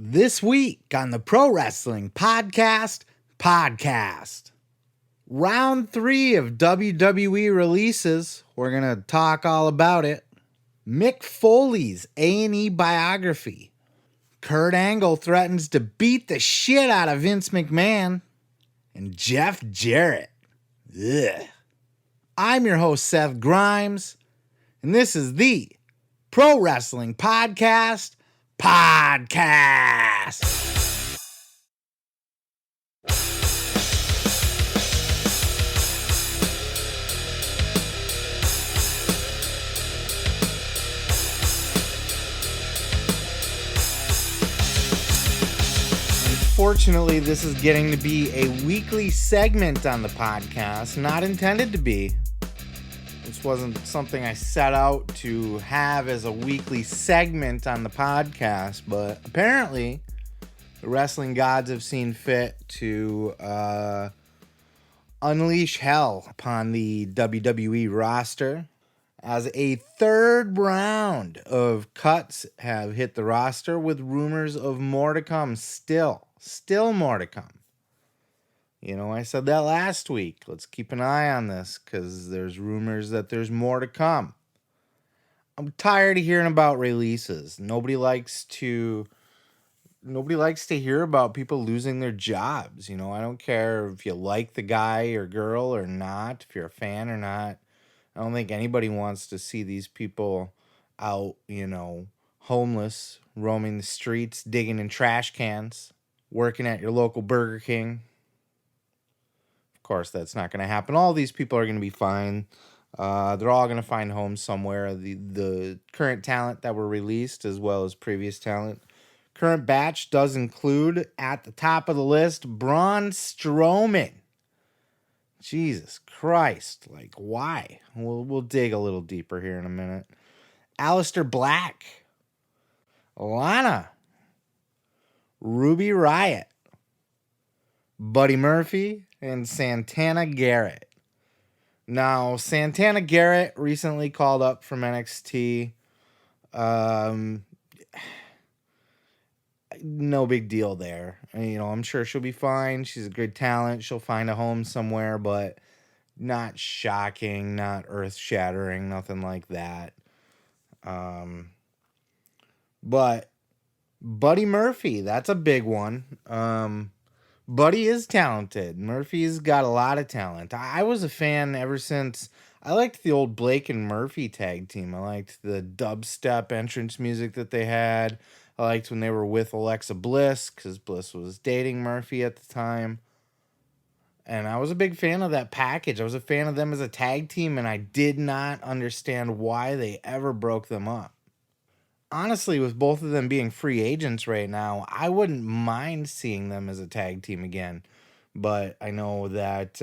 This week on the Pro Wrestling Podcast, Round 3 of WWE releases. We're going to talk all about it. Mick Foley's A&E Biography. Kurt Angle threatens to beat the shit out of Vince McMahon. And Jeff Jarrett. Ugh. I'm your host, Seth Grimes, and this is the Pro Wrestling Podcast. Unfortunately, this is getting to be a weekly segment on the podcast, not intended to be. This wasn't something I set out to have as a weekly segment on the podcast, but apparently the wrestling gods have seen fit to unleash hell upon the WWE roster as a third round of cuts have hit the roster with rumors of more to come. Still more to come. You know, I said that last week. Let's keep an eye on this because there's rumors that there's more to come. I'm tired of hearing about releases. Nobody likes to hear about people losing their jobs. You know, I don't care if you like the guy or girl or not, if you're a fan or not. I don't think anybody wants to see these people out, homeless, roaming the streets, digging in trash cans, working at your local Burger King. Of course, that's not going to happen. All these people are going to be fine. They're all going to find homes somewhere. The current talent that were released as well as previous talent. Current batch does include, at the top of the list, Braun Strowman. Jesus Christ. Like, why? We'll dig a little deeper here in a minute. Aleister Black. Lana. Ruby Riott. Buddy Murphy. And Santana Garrett. Now, Santana Garrett recently called up from NXT. No big deal there. I'm sure she'll be fine. She's a good talent. She'll find a home somewhere, but not shocking, not earth-shattering, nothing like that. But Buddy Murphy, that's a big one. Buddy is talented. Murphy's got a lot of talent. I was a fan ever since. I liked the old Blake and Murphy tag team. I liked the dubstep entrance music that they had. I liked when they were with Alexa Bliss because Bliss was dating Murphy at the time. And I was a big fan of that package. I was a fan of them as a tag team, and I did not understand why they ever broke them up. Honestly, with both of them being free agents right now, I wouldn't mind seeing them as a tag team again. But I know that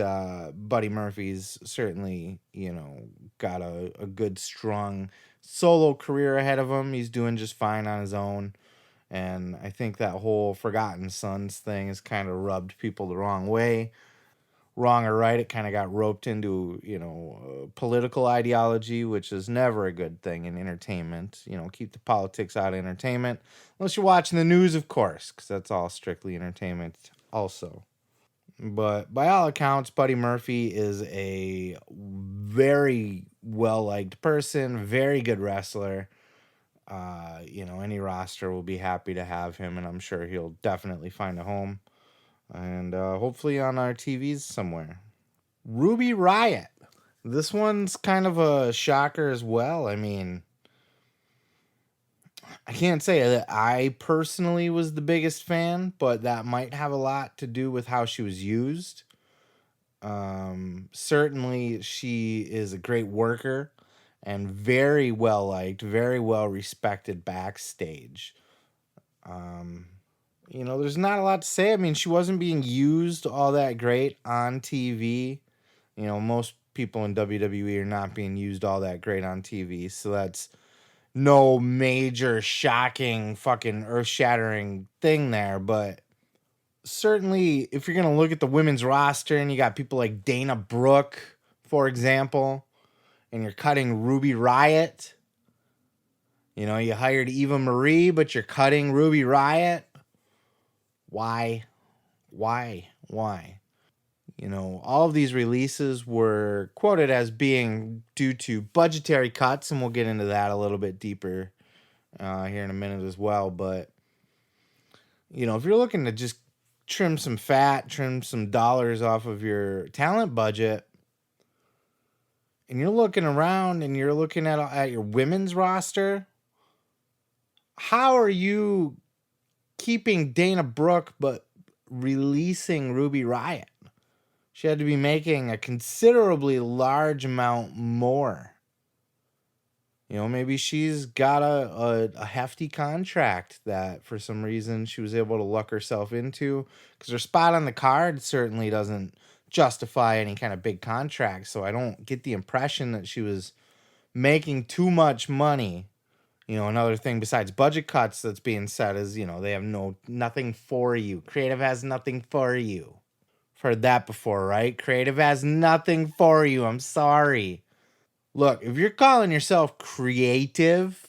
Buddy Murphy's certainly, got a good, strong solo career ahead of him. He's doing just fine on his own. And I think that whole Forgotten Sons thing has kind of rubbed people the wrong way. Wrong or right, it kind of got roped into, political ideology, which is never a good thing in entertainment. Keep the politics out of entertainment. Unless you're watching the news, of course, because that's all strictly entertainment also. But by all accounts, Buddy Murphy is a very well-liked person, very good wrestler. Any roster will be happy to have him, and I'm sure he'll definitely find a home. And hopefully on our TVs somewhere. Ruby Riott. This one's kind of a shocker as well. I mean, I can't say that I personally was the biggest fan, but that might have a lot to do with how she was used. Certainly, she is a great worker and very well liked, very well respected backstage. There's not a lot to say. I mean, she wasn't being used all that great on TV. Most people in WWE are not being used all that great on TV. So that's no major, shocking, fucking earth-shattering thing there. But certainly, if you're going to look at the women's roster and you got people like Dana Brooke, for example, and you're cutting Ruby Riott, you hired Eva Marie, but you're cutting Ruby Riott. Why? Why? You know, all of these releases were quoted as being due to budgetary cuts, and we'll get into that a little bit deeper here in a minute as well. But, you know, if you're looking to just trim some fat, trim some dollars off of your talent budget, and you're looking around and you're looking at your women's roster, how are you keeping Dana Brooke but releasing Ruby Riott? She had to be making a considerably large amount more. You know, maybe she's got a hefty contract that for some reason she was able to luck herself into, because her spot on the card certainly doesn't justify any kind of big contract. So I don't get the impression that she was making too much money. You know, another thing besides budget cuts that's being said is, you know, they have nothing for you. Creative has nothing for you. I've heard that before, right? Creative has nothing for you. I'm sorry. Look, if you're calling yourself creative,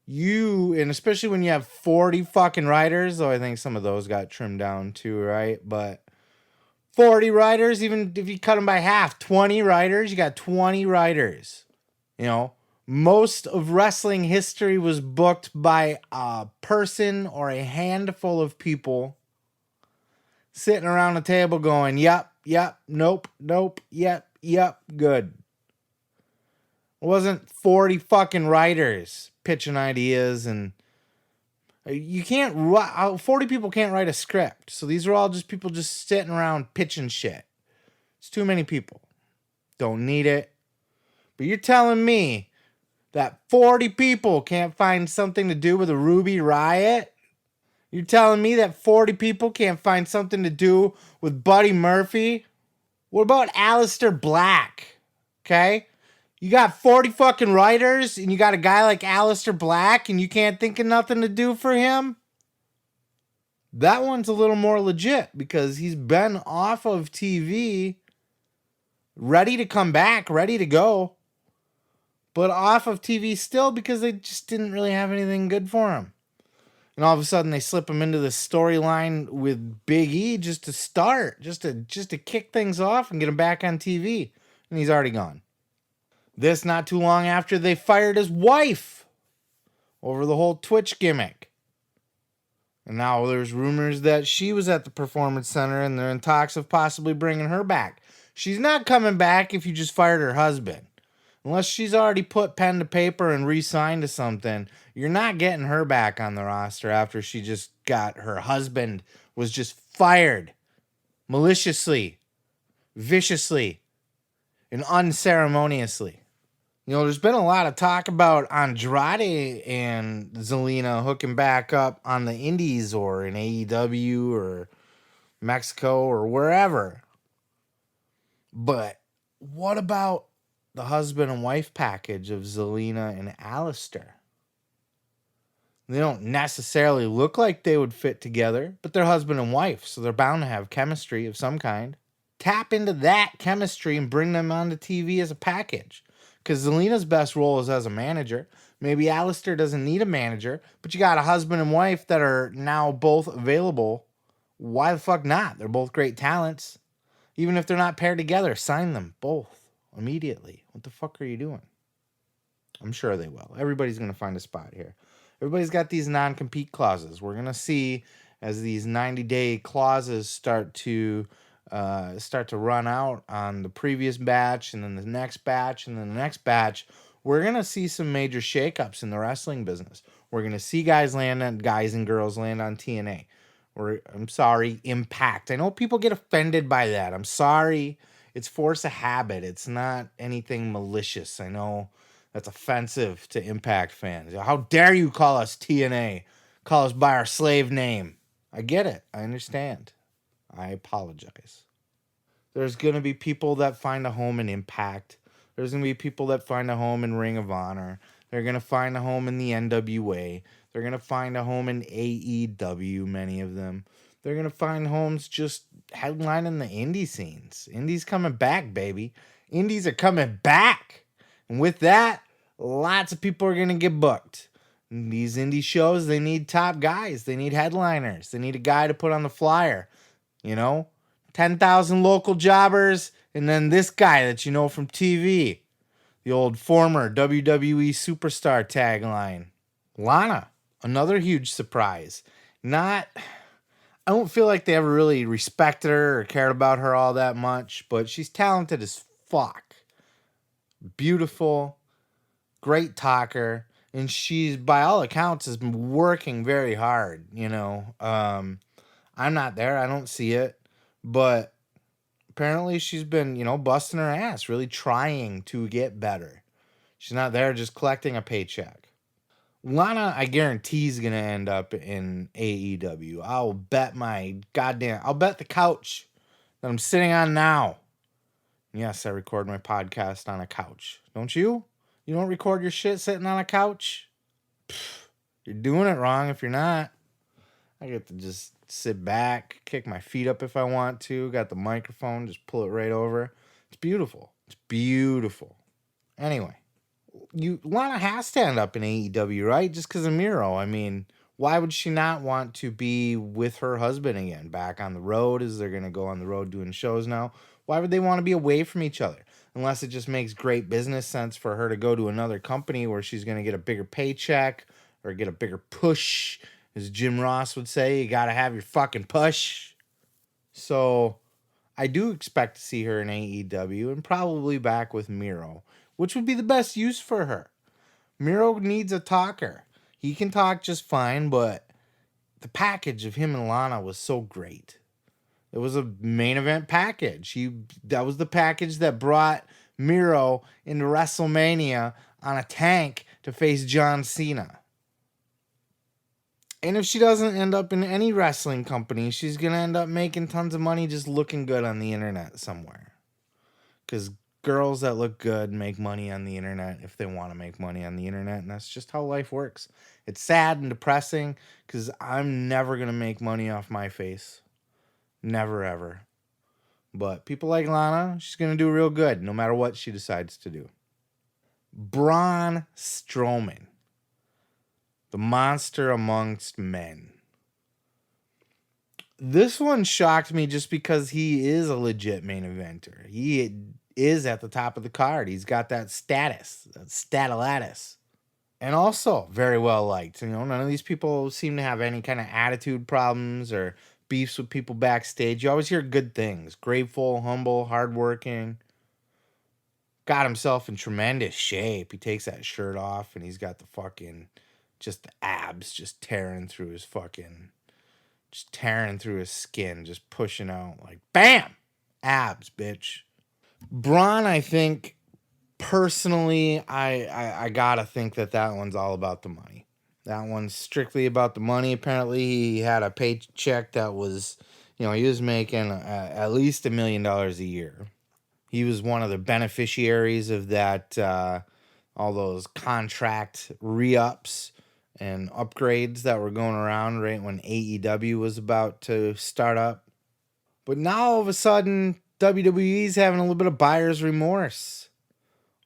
and especially when you have 40 fucking writers, though I think some of those got trimmed down too, right? But 40 writers, even if you cut them by half, 20 writers, you got 20 writers. You know, most of wrestling history was booked by a person or a handful of people sitting around a table going, yep, nope, yep, good. It wasn't 40 fucking writers pitching ideas, and you can't 40 people can't write a script. So these are all just people just sitting around pitching shit. It's too many people. Don't need it. But you're telling me that 40 people can't find something to do with a Ruby Riott? You're telling me that 40 people can't find something to do with Buddy Murphy? What about Aleister Black? Okay? You got 40 fucking writers and you got a guy like Aleister Black and you can't think of nothing to do for him? That one's a little more legit because he's been off of TV, ready to come back, ready to go, but off of TV still because they just didn't really have anything good for him. And all of a sudden they slip him into this storyline with Big E just to start, just to kick things off and get him back on TV. And he's already gone. This not too long after they fired his wife over the whole Twitch gimmick. And now there's rumors that she was at the Performance Center and they're in talks of possibly bringing her back. She's not coming back if you just fired her husband. Unless she's already put pen to paper and re-signed to something, you're not getting her back on the roster after she just got her husband was just fired maliciously, viciously, and unceremoniously. You know, there's been a lot of talk about Andrade and Zelina hooking back up on the Indies or in AEW or Mexico or wherever. But what about the husband and wife package of Zelina and Aleister? They don't necessarily look like they would fit together, but they're husband and wife, so they're bound to have chemistry of some kind. Tap into that chemistry and bring them onto TV as a package. Because Zelina's best role is as a manager. Maybe Aleister doesn't need a manager, but you got a husband and wife that are now both available. Why the fuck not? They're both great talents. Even if they're not paired together, sign them both immediately. What the fuck are you doing? I'm sure they will. Everybody's going to find a spot here. Everybody's got these non-compete clauses. We're going to see as these 90-day clauses start to run out on the previous batch and then the next batch and then the next batch. We're going to see some major shakeups in the wrestling business. We're going to see guys and girls land on TNA. I'm sorry, Impact. I know people get offended by that. I'm sorry. It's force of habit. It's not anything malicious. I know that's offensive to Impact fans. How dare you call us TNA? Call us by our slave name. I get it. I understand. I apologize. There's going to be people that find a home in Impact. There's going to be people that find a home in Ring of Honor. They're going to find a home in the NWA. They're going to find a home in AEW, many of them. They're going to find homes just headlining the indie scenes. Indies coming back, baby. Indies are coming back. And with that, lots of people are going to get booked. These indie shows, they need top guys. They need headliners. They need a guy to put on the flyer, you know? 10,000 local jobbers, and then this guy that you know from TV. The old former WWE superstar tagline. Lana, another huge surprise. Not, I don't feel like they ever really respected her or cared about her all that much, but she's talented as fuck. Beautiful, great talker, and she's, by all accounts, has been working very hard, you know. I'm not there, I don't see it, but apparently she's been, you know, busting her ass, really trying to get better. She's not there just collecting a paycheck. Lana, I guarantee, is going to end up in AEW. I'll bet I'll bet the couch that I'm sitting on now. Yes, I record my podcast on a couch. Don't you? You don't record your shit sitting on a couch? Pfft, you're doing it wrong if you're not. I get to just sit back, kick my feet up if I want to. Got the microphone, just pull it right over. It's beautiful. It's beautiful. Anyway, Lana has to end up in AEW, right? Just because of Miro. I mean, why would she not want to be with her husband again? Back on the road, as they're going to go on the road doing shows now. Why would they want to be away from each other? Unless it just makes great business sense for her to go to another company where she's going to get a bigger paycheck or get a bigger push. As Jim Ross would say, you got to have your fucking push. So I do expect to see her in AEW and probably back with Miro, which would be the best use for her. Miro needs a talker. He can talk just fine, but the package of him and Lana was so great. It was a main event package. That was the package that brought Miro into WrestleMania on a tank to face John Cena. And if she doesn't end up in any wrestling company, she's going to end up making tons of money just looking good on the internet somewhere. Because girls that look good make money on the internet if they want to make money on the internet. And that's just how life works. It's sad and depressing because I'm never going to make money off my face. Never, ever. But people like Lana, she's going to do real good no matter what she decides to do. Braun Strowman. The monster amongst men. This one shocked me just because he is a legit main eventer. He is at the top of the card. He's got that status, that statalatus. And also very well liked. You know, none of these people seem to have any kind of attitude problems or beefs with people backstage. You always hear good things. Grateful, humble, hardworking. Got himself in tremendous shape. He takes that shirt off and he's got the fucking, just the abs just tearing through his skin, just pushing out like, bam! Abs, bitch. Braun, I think, personally, I gotta think that one's all about the money. That one's strictly about the money. Apparently, he had a paycheck that was, you know, he was making at least $1 million a year. He was one of the beneficiaries of that, all those contract re-ups and upgrades that were going around right when AEW was about to start up. But now all of a sudden, WWE's having a little bit of buyer's remorse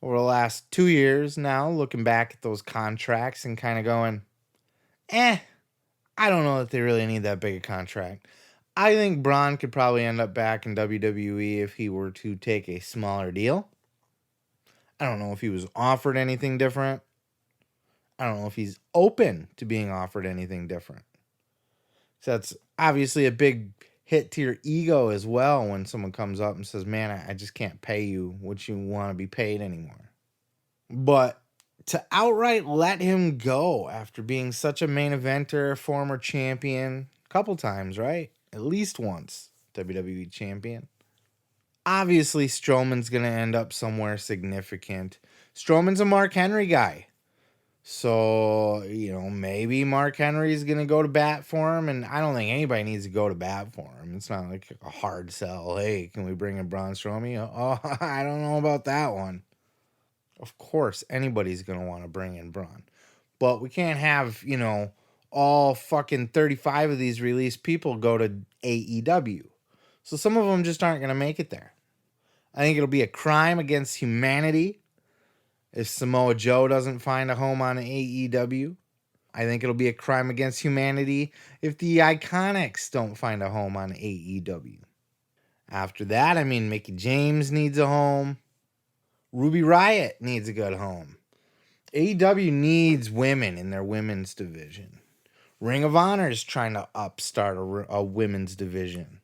over the last 2 years now, looking back at those contracts and kind of going, I don't know that they really need that big a contract. I think Braun could probably end up back in WWE if he were to take a smaller deal. I don't know if he was offered anything different. I don't know if he's open to being offered anything different. So that's obviously a big hit to your ego as well when someone comes up and says, man, I just can't pay you what you want to be paid anymore. But to outright let him go after being such a main eventer, former champion, a couple times, right? At least once, WWE champion. Obviously, Strowman's going to end up somewhere significant. Strowman's a Mark Henry guy. So, you know, maybe Mark Henry's going to go to bat for him. And I don't think anybody needs to go to bat for him. It's not like a hard sell. Hey, can we bring in Braun Strowman? Oh, I don't know about that one. Of course, anybody's going to want to bring in Braun. But we can't have, you know, all fucking 35 of these released people go to AEW. So some of them just aren't going to make it there. I think it'll be a crime against humanity if Samoa Joe doesn't find a home on AEW. I think it'll be a crime against humanity if the Iconics don't find a home on AEW. After that, I mean, Mickey James needs a home. Ruby Riott needs a good home. AEW needs women in their women's division. Ring of Honor is trying to upstart a women's division.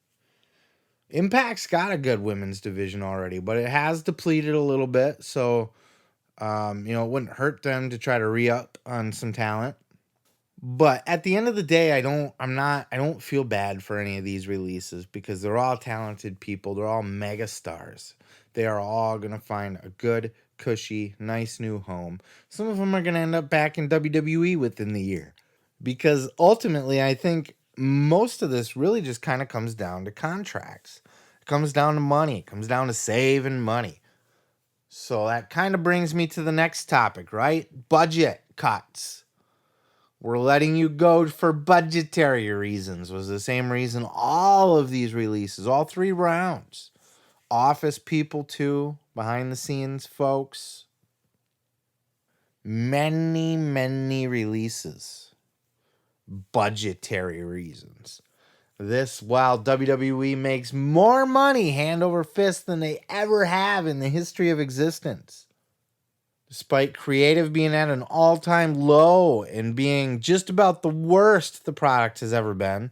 Impact's got a good women's division already, but it has depleted a little bit. So, it wouldn't hurt them to try to re-up on some talent. But at the end of the day, I don't feel bad for any of these releases because they're all talented people. They're all mega stars. They are all going to find a good, cushy, nice new home. Some of them are going to end up back in WWE within the year. Because ultimately, I think most of this really just kind of comes down to contracts. It comes down to money. It comes down to saving money. So that kind of brings me to the next topic, right? Budget cuts. We're letting you go for budgetary reasons was the same reason all of these releases, all 3 rounds. Office people too, behind the scenes folks. Many, many releases. Budgetary reasons. This while WWE makes more money hand over fist than they ever have in the history of existence. Despite creative being at an all-time low and being just about the worst the product has ever been,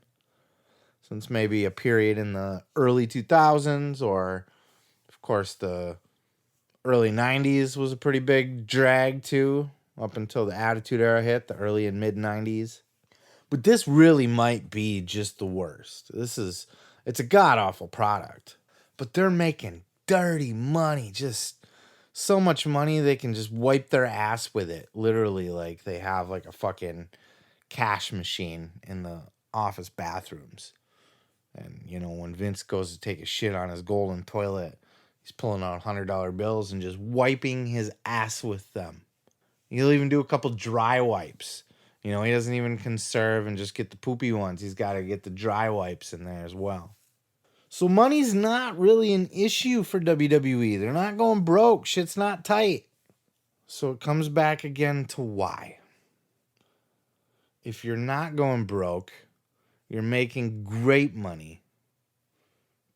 since maybe a period in the early 2000s, or of course the early 90s was a pretty big drag too, up until the Attitude Era hit, the early and mid 90s. But this really might be just the worst. It's a god-awful product. But they're making dirty money, just so much money they can just wipe their ass with it. Literally, like they have like a fucking cash machine in the office bathrooms. And, when Vince goes to take a shit on his golden toilet, he's pulling out $100 bills and just wiping his ass with them. He'll even do a couple dry wipes. He doesn't even conserve and just get the poopy ones. He's got to get the dry wipes in there as well. So money's not really an issue for WWE. They're not going broke. Shit's not tight. So it comes back again to why. If you're not going broke, you're making great money,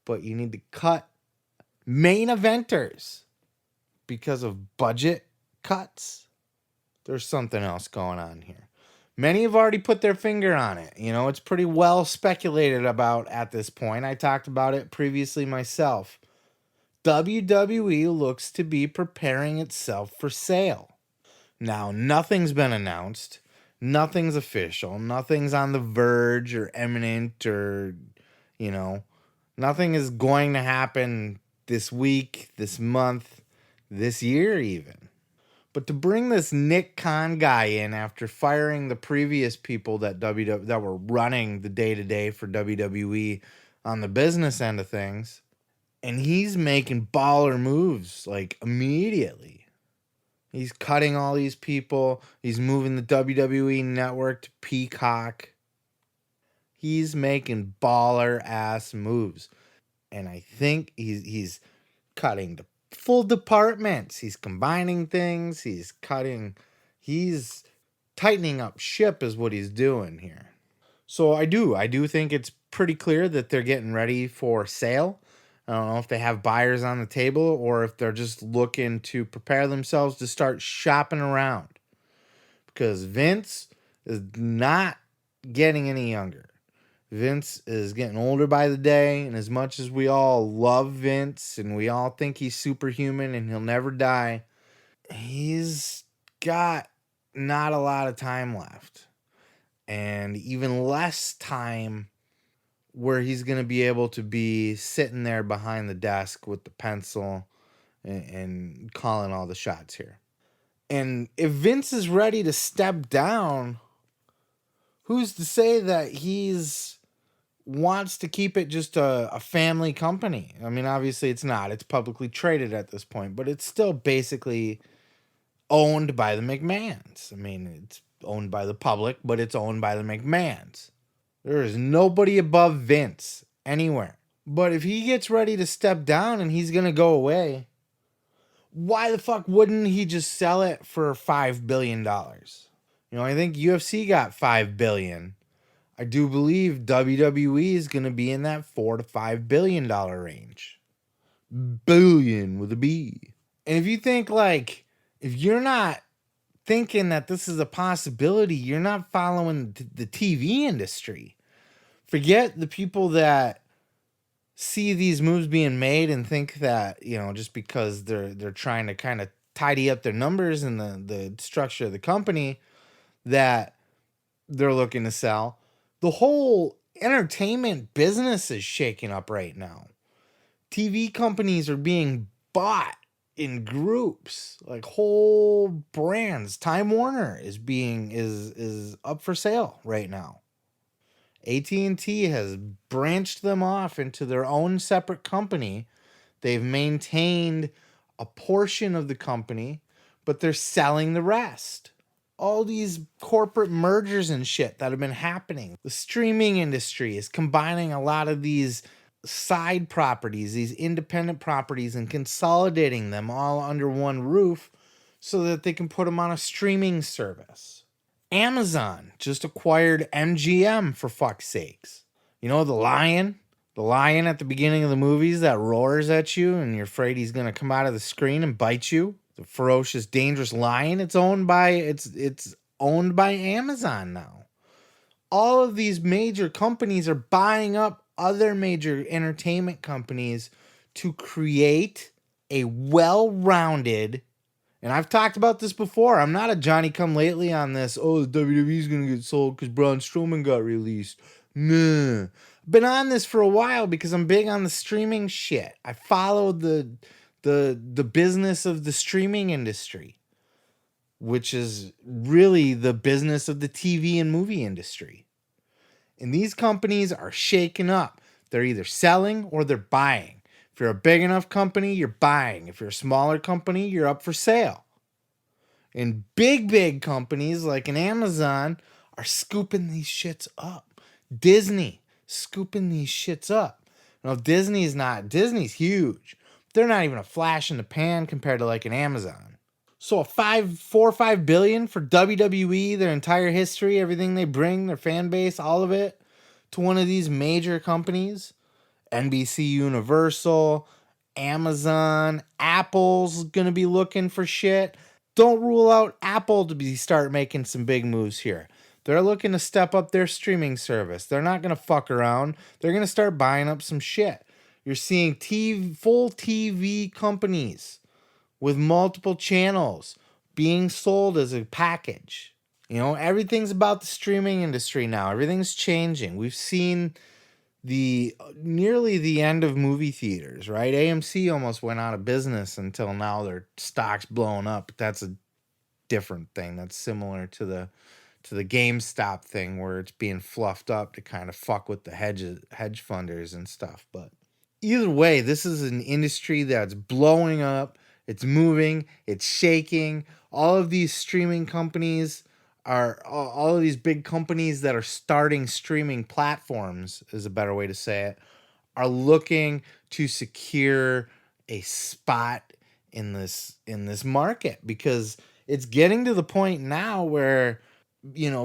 but you need to cut main eventers because of budget cuts. There's something else going on here. Many have already put their finger on it. It's pretty well speculated about at this point. I talked about it previously myself. WWE looks to be preparing itself for sale. Now, nothing's been announced. Nothing's official. Nothing's on the verge or imminent or, nothing is going to happen this week, this month, this year even. But to bring this Nick Khan guy in after firing the previous people that were running the day-to-day for WWE on the business end of things, and he's making baller moves like immediately. He's cutting all these people. He's moving the WWE network to Peacock. He's making baller ass moves. And I think he's cutting the full departments. He's combining things. He's tightening up ship is what he's doing here. So I do think it's pretty clear that they're getting ready for sale. I don't know if they have buyers on the table or if they're just looking to prepare themselves to start shopping around. Because Vince is not getting any younger. Vince is getting older by the day, and as much as we all love Vince and we all think he's superhuman and he'll never die, he's got not a lot of time left. And even less time where he's going to be able to be sitting there behind the desk with the pencil and calling all the shots here. And if Vince is ready to step down, who's to say that he's wants to keep it just a family company? I mean, obviously it's not. It's publicly traded at this point, but it's still basically owned by the McMahons. I mean, it's owned by the public, but it's owned by the McMahons. There is nobody above Vince anywhere. But if he gets ready to step down and he's going to go away, why the fuck wouldn't he just sell it for $5 billion? I think UFC got 5 billion. I do believe WWE is going to be in that 4 to 5 billion dollar range. Billion with a B. And if you think like, if you're not thinking that this is a possibility, you're not following the TV industry. Forget the people that see these moves being made and think that, just because they're trying to kind of tidy up their numbers and the structure of the company that they're looking to sell. The whole entertainment business is shaking up right now. TV companies are being bought in groups, like whole brands. Time Warner is up for sale right now. AT&T has branched them off into their own separate company. They've maintained a portion of the company, but they're selling the rest. All these corporate mergers and shit that have been happening. The streaming industry is combining a lot of these side properties, these independent properties, and consolidating them all under one roof so that they can put them on a streaming service. Amazon just acquired MGM, for fuck's sakes. The lion? The lion at the beginning of the movies that roars at you and you're afraid he's going to come out of the screen and bite you. The ferocious, dangerous lion. It's owned by Amazon now. All of these major companies are buying up other major entertainment companies to create a well-rounded, and I've talked about this before. I'm not a Johnny come lately on this. Oh, the WWE's going to get sold because Braun Strowman got released. Nah. Been on this for a while because I'm big on the streaming shit. I follow the business of the streaming industry, which is really the business of the TV and movie industry. And these companies are shaking up. They're either selling or they're buying. If you're a big enough company, you're buying. If you're a smaller company, you're up for sale. And big companies like an Amazon are scooping these shits up. Disney scooping these shits up. Disney's huge. They're not even a flash in the pan compared to like an Amazon. So 4 or 5 billion for WWE, their entire history, everything they bring, their fan base, all of it, to one of these major companies, NBC Universal, Amazon, Apple's gonna be looking for shit. Don't rule out Apple to start making some big moves here. They're looking to step up their streaming service. They're not gonna fuck around. They're gonna start buying up some shit. You're seeing full TV companies with multiple channels being sold as a package. Everything's about the streaming industry now. Everything's changing. We've seen nearly the end of movie theaters, right? AMC almost went out of business until now their stock's blowing up. But that's a different thing. That's similar to the GameStop thing where it's being fluffed up to kind of fuck with the hedge funders and stuff. But either way, this is an industry that's blowing up. It's moving. It's shaking. All of these streaming companies all of these big companies that are starting streaming platforms, is a better way to say it, are looking to secure a spot in this market because it's getting to the point now where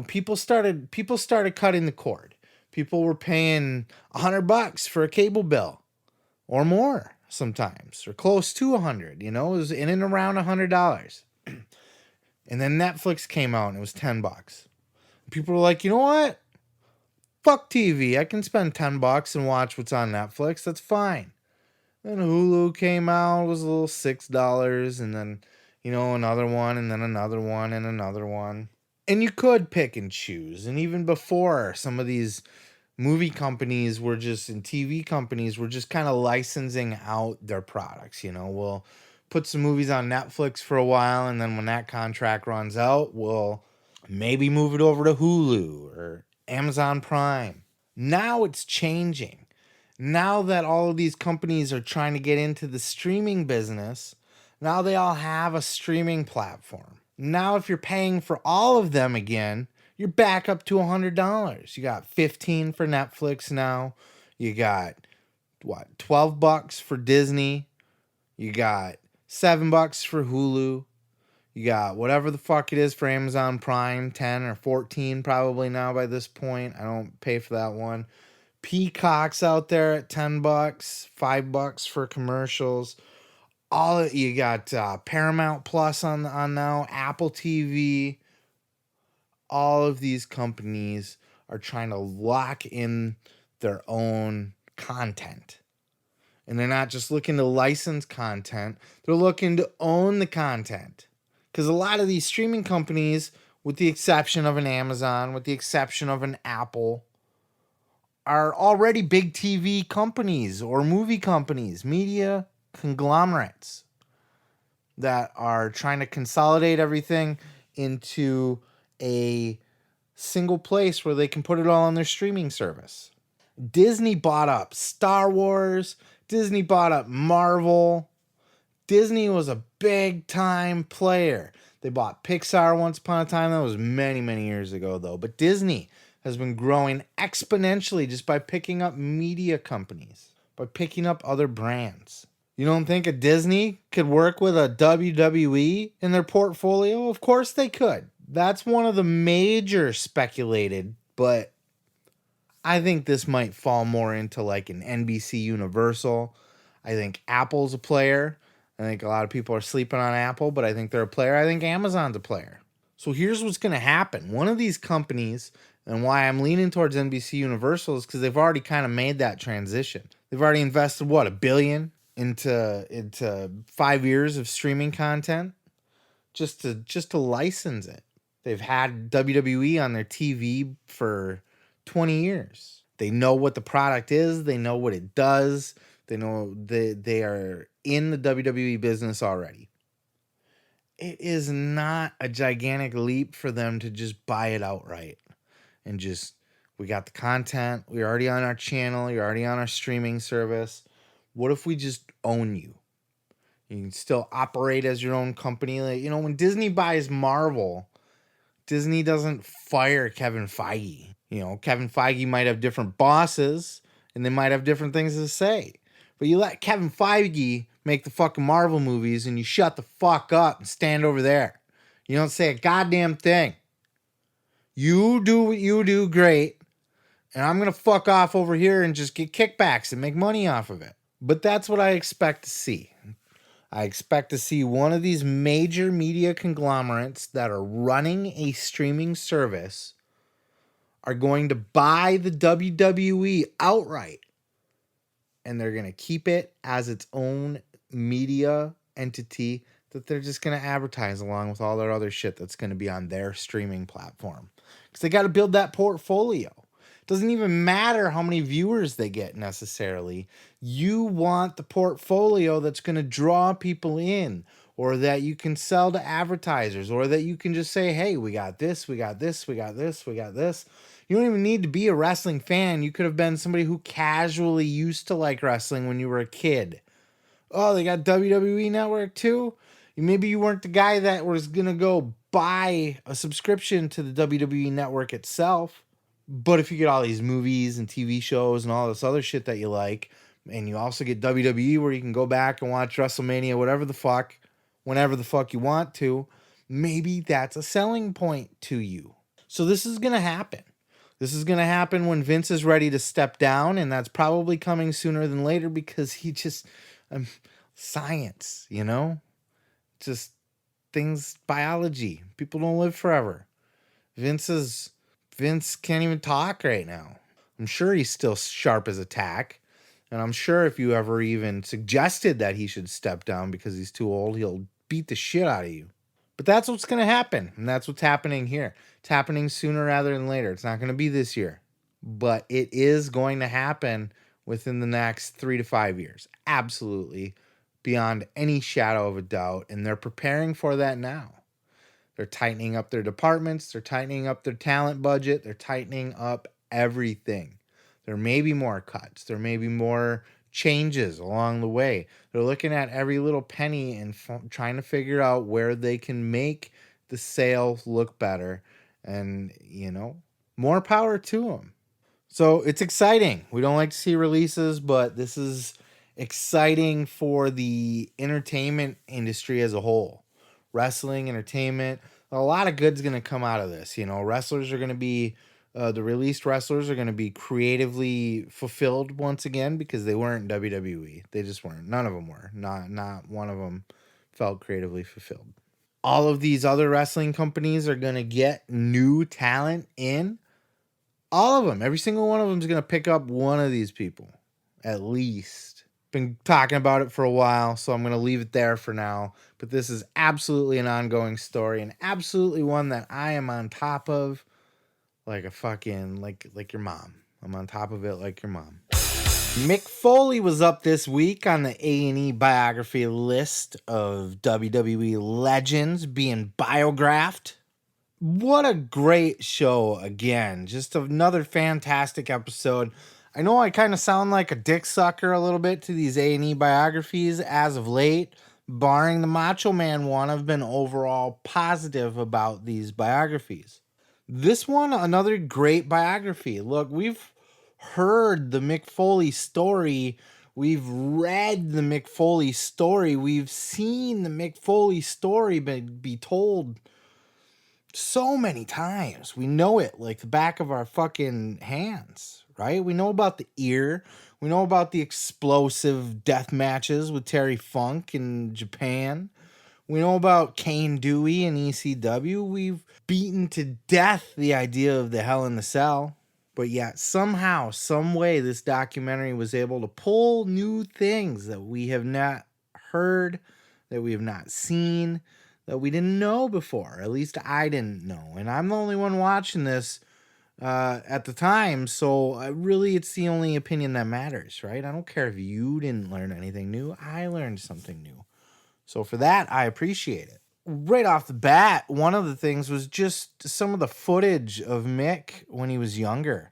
people started cutting the cord. People were paying $100 for a cable bill or more sometimes, or close to 100. It was in and around $100. And then Netflix came out and it was $10. People were like, you know what? Fuck TV. I can spend $10 and watch what's on Netflix. That's fine. Then Hulu came out, it was a little $6, and then, another one, and then another one, and another one. And you could pick and choose. And even before, some of these movie companies and TV companies were just kind of licensing out their products. We'll put some movies on Netflix for a while, and then when that contract runs out, we'll maybe move it over to Hulu or Amazon Prime. Now it's changing. Now that all of these companies are trying to get into the streaming business, now they all have a streaming platform. Now if you're paying for all of them again, you're back up to $100. You got $15 for Netflix now. You got $12 for Disney. You got $7 for Hulu. You got whatever the fuck it is for Amazon Prime, 10 or 14 probably now by this point. I don't pay for that one. Peacock's out there at $10, $5 for commercials. You got Paramount Plus on now, Apple TV. All of these companies are trying to lock in their own content. And they're not just looking to license content, they're looking to own the content. Because a lot of these streaming companies, with the exception of an Amazon, with the exception of an Apple, are already big TV companies or movie companies, media conglomerates that are trying to consolidate everything into a single place where they can put it all on their streaming service. Disney bought up Star Wars. Disney bought up Marvel. Disney was a big time player. They bought Pixar once upon a time. That was many, many years ago, though. But Disney has been growing exponentially just by picking up media companies, by picking up other brands. You don't think a Disney could work with a WWE in their portfolio? Of course they could. That's one of the major speculated, but I think this might fall more into like an NBC Universal. I think Apple's a player. I think a lot of people are sleeping on Apple, but I think they're a player. I think Amazon's a player. So here's what's going to happen. One of these companies, and why I'm leaning towards NBC Universal, is because they've already kind of made that transition. They've already invested, what, $1 billion into 5 years of streaming content just to license it. They've had WWE on their TV for 20 years. They know what the product is. They know what it does. They know they are in the WWE business already. It is not a gigantic leap for them to just buy it outright and just, we got the content. We're already on our channel. You're already on our streaming service. What if we just own you? You can still operate as your own company. Like, when Disney buys Marvel, Disney doesn't fire Kevin Feige. Kevin Feige might have different bosses and they might have different things to say. But you let Kevin Feige make the fucking Marvel movies and you shut the fuck up and stand over there. You don't say a goddamn thing. You do what you do great, and I'm going to fuck off over here and just get kickbacks and make money off of it. But that's what I expect to see. I expect to see one of these major media conglomerates that are running a streaming service are going to buy the WWE outright. And they're going to keep it as its own media entity that they're just going to advertise along with all their other shit that's going to be on their streaming platform. Because they got to build that portfolio. It doesn't even matter how many viewers they get necessarily. You want the portfolio that's going to draw people in, or that you can sell to advertisers, or that you can just say, hey, we got this, we got this, we got this, we got this. You don't even need to be a wrestling fan. You could have been somebody who casually used to like wrestling when you were a kid. Oh, they got WWE Network too? Maybe you weren't the guy that was going to go buy a subscription to the WWE Network itself. But if you get all these movies and TV shows and all this other shit that you like, and you also get WWE where you can go back and watch WrestleMania, whatever the fuck, whenever the fuck you want to, maybe that's a selling point to you. So this is going to happen. This is going to happen when Vince is ready to step down, and that's probably coming sooner than later because he just, science, just things, biology. People don't live forever. Vince can't even talk right now. I'm sure he's still sharp as a tack, and I'm sure if you ever even suggested that he should step down because he's too old, he'll beat the shit out of you. But that's what's going to happen, and that's what's happening here. It's happening sooner rather than later. It's not going to be this year, but it is going to happen within the next 3 to 5 years. Absolutely, beyond any shadow of a doubt, and they're preparing for that now. They're tightening up their departments. They're tightening up their talent budget. They're tightening up everything. There may be more cuts. There may be more changes along the way. They're looking at every little penny and trying to figure out where they can make the sales look better. And, more power to them. So it's exciting. We don't like to see releases, but this is exciting for the entertainment industry as a whole. wrestling, entertainment. A lot of good's going to come out of this. Wrestlers are going to be, the released wrestlers are going to be creatively fulfilled once again because they weren't WWE. They just weren't. None of them were. Not one of them felt creatively fulfilled. All of these other wrestling companies are going to get new talent in. All of them. Every single one of them is going to pick up one of these people, at least. Been talking about it for a while, so I'm going to leave it there for now. But this is absolutely an ongoing story, and absolutely one that I am on top of like a fucking, like your mom. I'm on top of it like your mom. Mick Foley was up this week on the A&E biography list of WWE legends being biographed. What a great show again. Just another fantastic episode. I know I kind of sound like a dick sucker a little bit to these A&E biographies as of late. Barring the Macho Man one, I've been overall positive about these biographies. This one, another great biography. Look, we've heard the Mick Foley story. We've read the Mick Foley story. We've seen the Mick Foley story be told so many times. We know it like the back of our fucking hands, right? We know about the ear. We know about the explosive death matches with Terry Funk in Japan. We know about Kane Dewey in ECW. We've beaten to death the idea of the Hell in the Cell. But yet, somehow, some way, this documentary was able to pull new things that we have not heard, that we have not seen, that we didn't know before. At least I didn't know. And I'm the only one watching this at the time. So really, it's the only opinion that matters, right? I don't care if you didn't learn anything new. I learned something new. So for that, I appreciate it. Right off the bat, one of the things was just some of the footage of Mick when he was younger.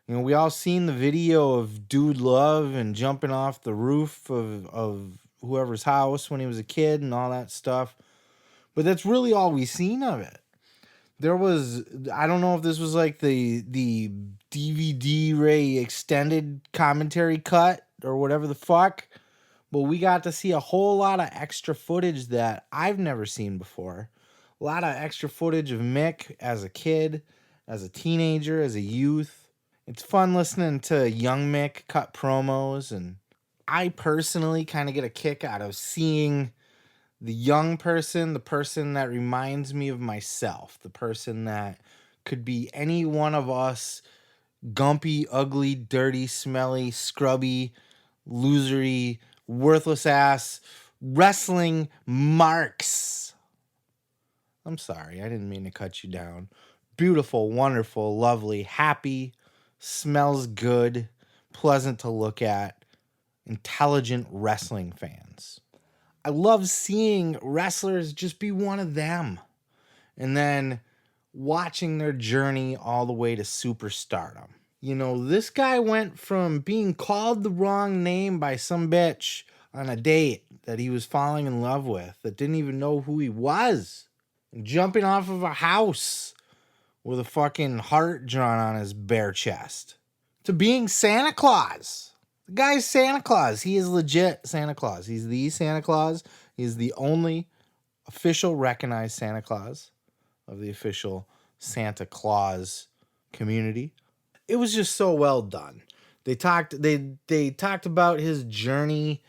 We all seen the video of Dude Love and jumping off the roof of whoever's house when he was a kid and all that stuff. But that's really all we seen of it. There was, I don't know if this was like the DVD Ray extended commentary cut or whatever the fuck, but we got to see a whole lot of extra footage that I've never seen before. A lot of extra footage of Mick as a kid, as a teenager, as a youth. It's fun listening to young Mick cut promos, and I personally kind of get a kick out of seeing the young person, the person that reminds me of myself, the person that could be any one of us, gumpy, ugly, dirty, smelly, scrubby, losery, worthless ass wrestling marks. I'm sorry, I didn't mean to cut you down. Beautiful, wonderful, lovely, happy, smells good, pleasant to look at, intelligent wrestling fans. I love seeing wrestlers just be one of them and then watching their journey all the way to superstardom. This guy went from being called the wrong name by some bitch on a date that he was falling in love with that didn't even know who he was, and jumping off of a house with a fucking heart drawn on his bare chest, to being Santa Claus. The guy's Santa Claus. He is legit Santa Claus. He's the Santa Claus. He's the only official recognized Santa Claus of the official Santa Claus community. It was just so well done. They talked about his journey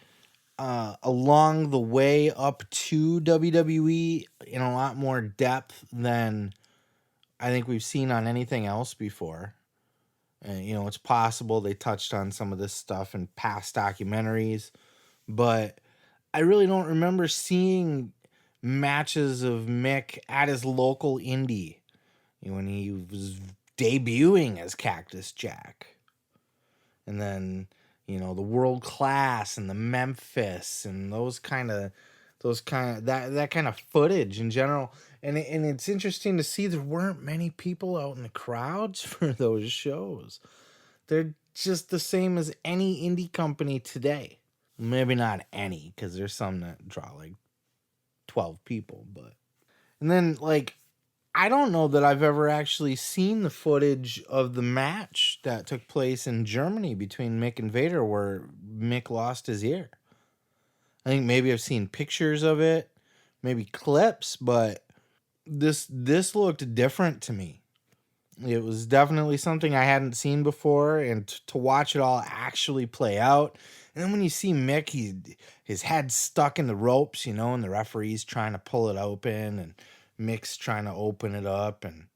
along the way up to WWE in a lot more depth than I think we've seen on anything else before. It's possible they touched on some of this stuff in past documentaries, but I really don't remember seeing matches of Mick at his local indie when he was debuting as Cactus Jack. And then, the World Class and the Memphis and that kind of footage in general. And it's interesting to see there weren't many people out in the crowds for those shows. They're just the same as any indie company today. Maybe not any, because there's some that draw like 12 people. And then, I don't know that I've ever actually seen the footage of the match that took place in Germany between Mick and Vader where Mick lost his ear. I think maybe I've seen pictures of it. maybe clips, but this looked different to me. It was definitely something I hadn't seen before, and to watch it all actually play out. And then when you see Mick, his head's stuck in the ropes, and the referee's trying to pull it open, and Mick's trying to open it up, and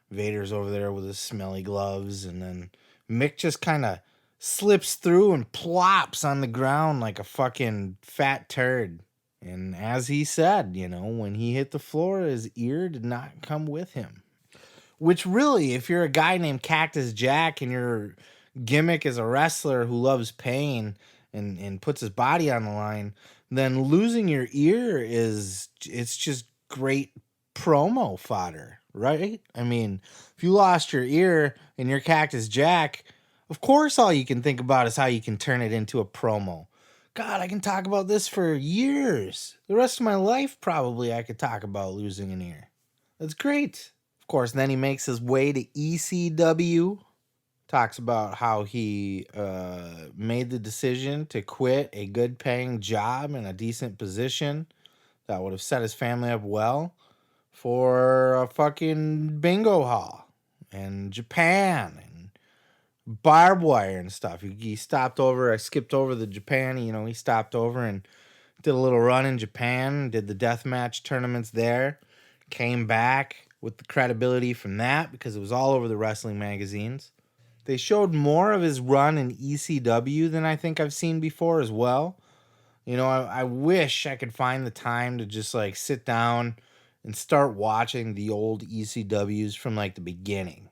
Vader's over there with his smelly gloves, and then Mick just kind of slips through and plops on the ground like a fucking fat turd. And as he said, when he hit the floor, his ear did not come with him. Which really, if you're a guy named Cactus Jack and your gimmick is a wrestler who loves pain and puts his body on the line, then losing your ear it's just great promo fodder, right? I mean, if you lost your ear and you're Cactus Jack, of course all you can think about is how you can turn it into a promo. God, I can talk about this for years. The rest of my life, probably, I could talk about losing an ear. That's great. Of course, then he makes his way to ECW. Talks about how he made the decision to quit a good-paying job in a decent position that would have set his family up well for a fucking bingo hall in Japan and barbed wire and stuff. He stopped over. I skipped over the Japan. He stopped over and did a little run in Japan. Did the deathmatch tournaments there. Came back with the credibility from that because it was all over the wrestling magazines. They showed more of his run in ECW than I think I've seen before as well. I wish I could find the time to just like sit down and start watching the old ECWs from like the beginning.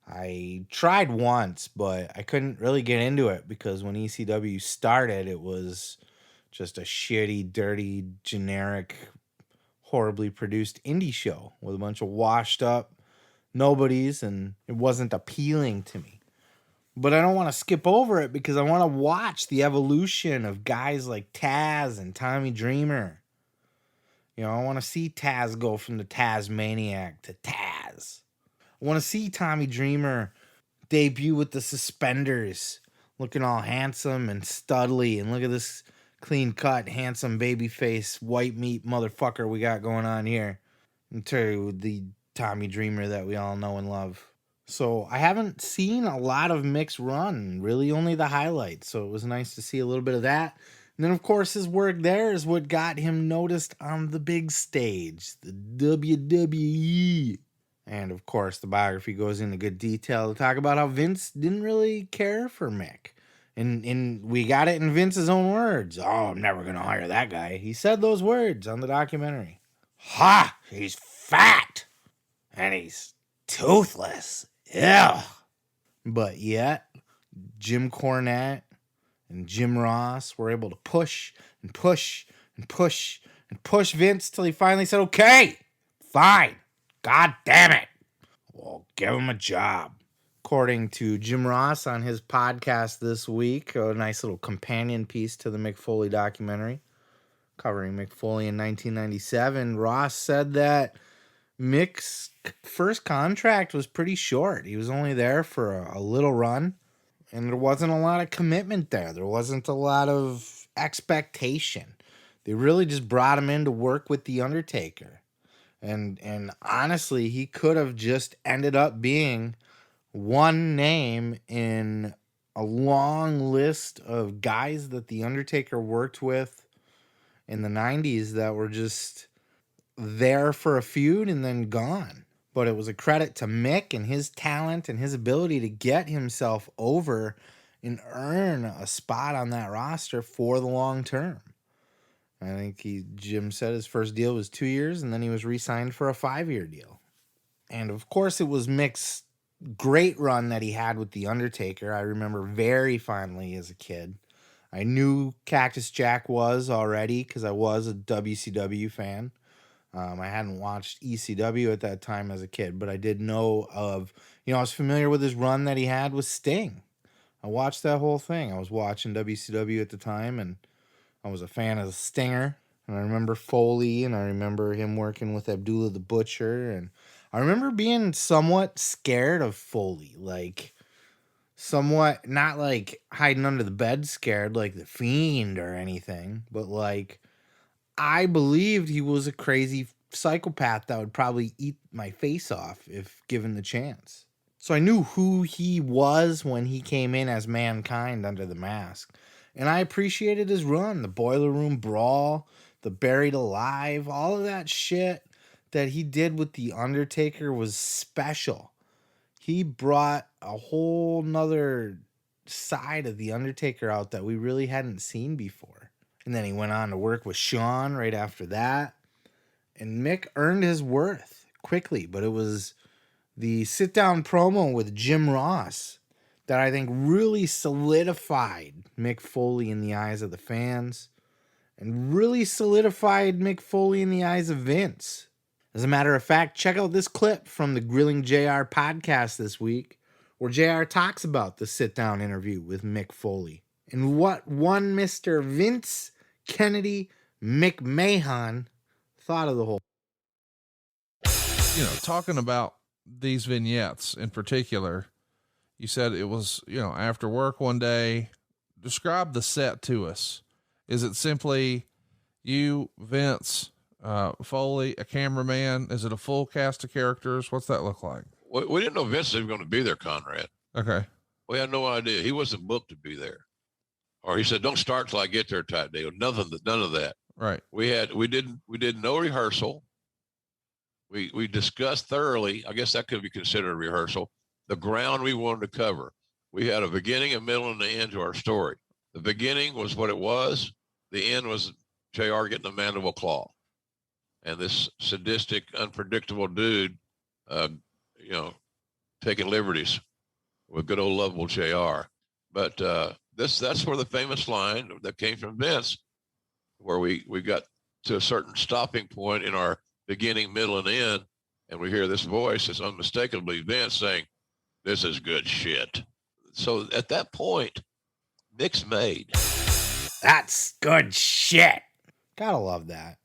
I tried once, but I couldn't really get into it because when ECW started, it was just a shitty, dirty, generic, horribly produced indie show with a bunch of washed up nobodies, and it wasn't appealing to me. But I don't want to skip over it because I want to watch the evolution of guys like Taz and Tommy Dreamer. I want to see Taz go from the Tazmaniac to Taz. I want to see Tommy Dreamer debut with the suspenders, looking all handsome and studly, and look at this clean cut, handsome baby face, white meat motherfucker we got going on here. To the Tommy Dreamer that we all know and love. So I haven't seen a lot of Mick's run, really only the highlights. So it was nice to see a little bit of that. And then, of course, his work there is what got him noticed on the big stage, the WWE. And, of course, the biography goes into good detail to talk about how Vince didn't really care for Mick. And we got it in Vince's own words. Oh, I'm never going to hire that guy. He said those words on the documentary. Ha! He's fat! And he's toothless. Ew. But yet, Jim Cornette and Jim Ross were able to push and push and push and push Vince till he finally said, okay, fine. God damn it. Well, give him a job. According to Jim Ross on his podcast this week, a nice little companion piece to the Mick Foley documentary covering Mick Foley in 1997, Ross said that Mick's first contract was pretty short. He was only there for a little run, and there wasn't a lot of commitment there. There wasn't a lot of expectation. They really just brought him in to work with The Undertaker. And honestly, he could have just ended up being one name in a long list of guys that The Undertaker worked with in the 90s that were just there for a feud and then gone. But it was a credit to Mick and his talent and his ability to get himself over and earn a spot on that roster for the long term. I think Jim said his first deal was 2 years, and then he was re-signed for a 5-year deal. And of course, it was Mick's great run that he had with The Undertaker. I remember very fondly as a kid. I knew Cactus Jack was already because I was a WCW fan. I hadn't watched ECW at that time as a kid, but I did know of, I was familiar with his run that he had with Sting. I watched that whole thing. I was watching WCW at the time, and I was a fan of Stinger. And I remember Foley, and I remember him working with Abdullah the Butcher. And I remember being somewhat scared of Foley, like somewhat, not like hiding under the bed scared like the Fiend or anything, but like I believed he was a crazy psychopath that would probably eat my face off if given the chance. So I knew who he was when he came in as Mankind under the mask. And I appreciated his run, the Boiler Room Brawl, the Buried Alive, all of that shit that he did with The Undertaker was special. He brought a whole nother side of The Undertaker out that we really hadn't seen before. And then he went on to work with Shawn right after that. And Mick earned his worth quickly, but it was the sit-down promo with Jim Ross that I think really solidified Mick Foley in the eyes of the fans and really solidified Mick Foley in the eyes of Vince. As a matter of fact, check out this clip from the Grilling JR podcast this week where JR talks about the sit-down interview with Mick Foley and what one Mr. Vince Kennedy McMahon thought of the whole. Talking about these vignettes in particular, you said it was, after work one day. Describe the set to us. Is it simply you, Vince, Foley, a cameraman? Is it a full cast of characters? What's that look like? We didn't know Vince was going to be there, Conrad. Okay. We had no idea. He wasn't booked to be there. Or he said, don't start till I get there type deal. None of that. Right. We did no rehearsal. We discussed thoroughly, I guess that could be considered a rehearsal, the ground we wanted to cover. We had a beginning, a middle, and an end to our story. The beginning was what it was. The end was JR getting a mandible claw. And this sadistic, unpredictable dude, taking liberties with good old lovable JR. But that's where the famous line that came from Vince, where we got to a certain stopping point in our beginning, middle, and end, and we hear this voice that's unmistakably Vince saying, "This is good shit." So at that point, Mick's made. That's good shit. Gotta love that.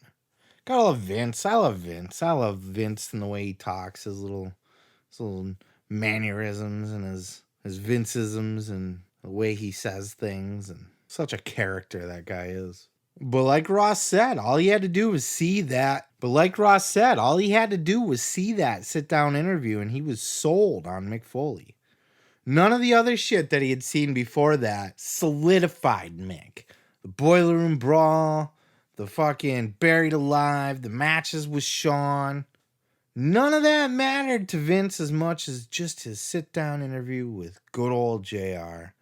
Gotta love Vince. I love Vince. I love Vince and the way he talks, his little mannerisms and his Vinceisms and the way he says things, and such a character that guy is. But like Ross said, all he had to do was see that. Sit-down interview, and he was sold on Mick Foley. None of the other shit that he had seen before that solidified Mick. The Boiler Room Brawl, the fucking Buried Alive, the matches with Shawn. None of that mattered to Vince as much as just his sit-down interview with good old JR,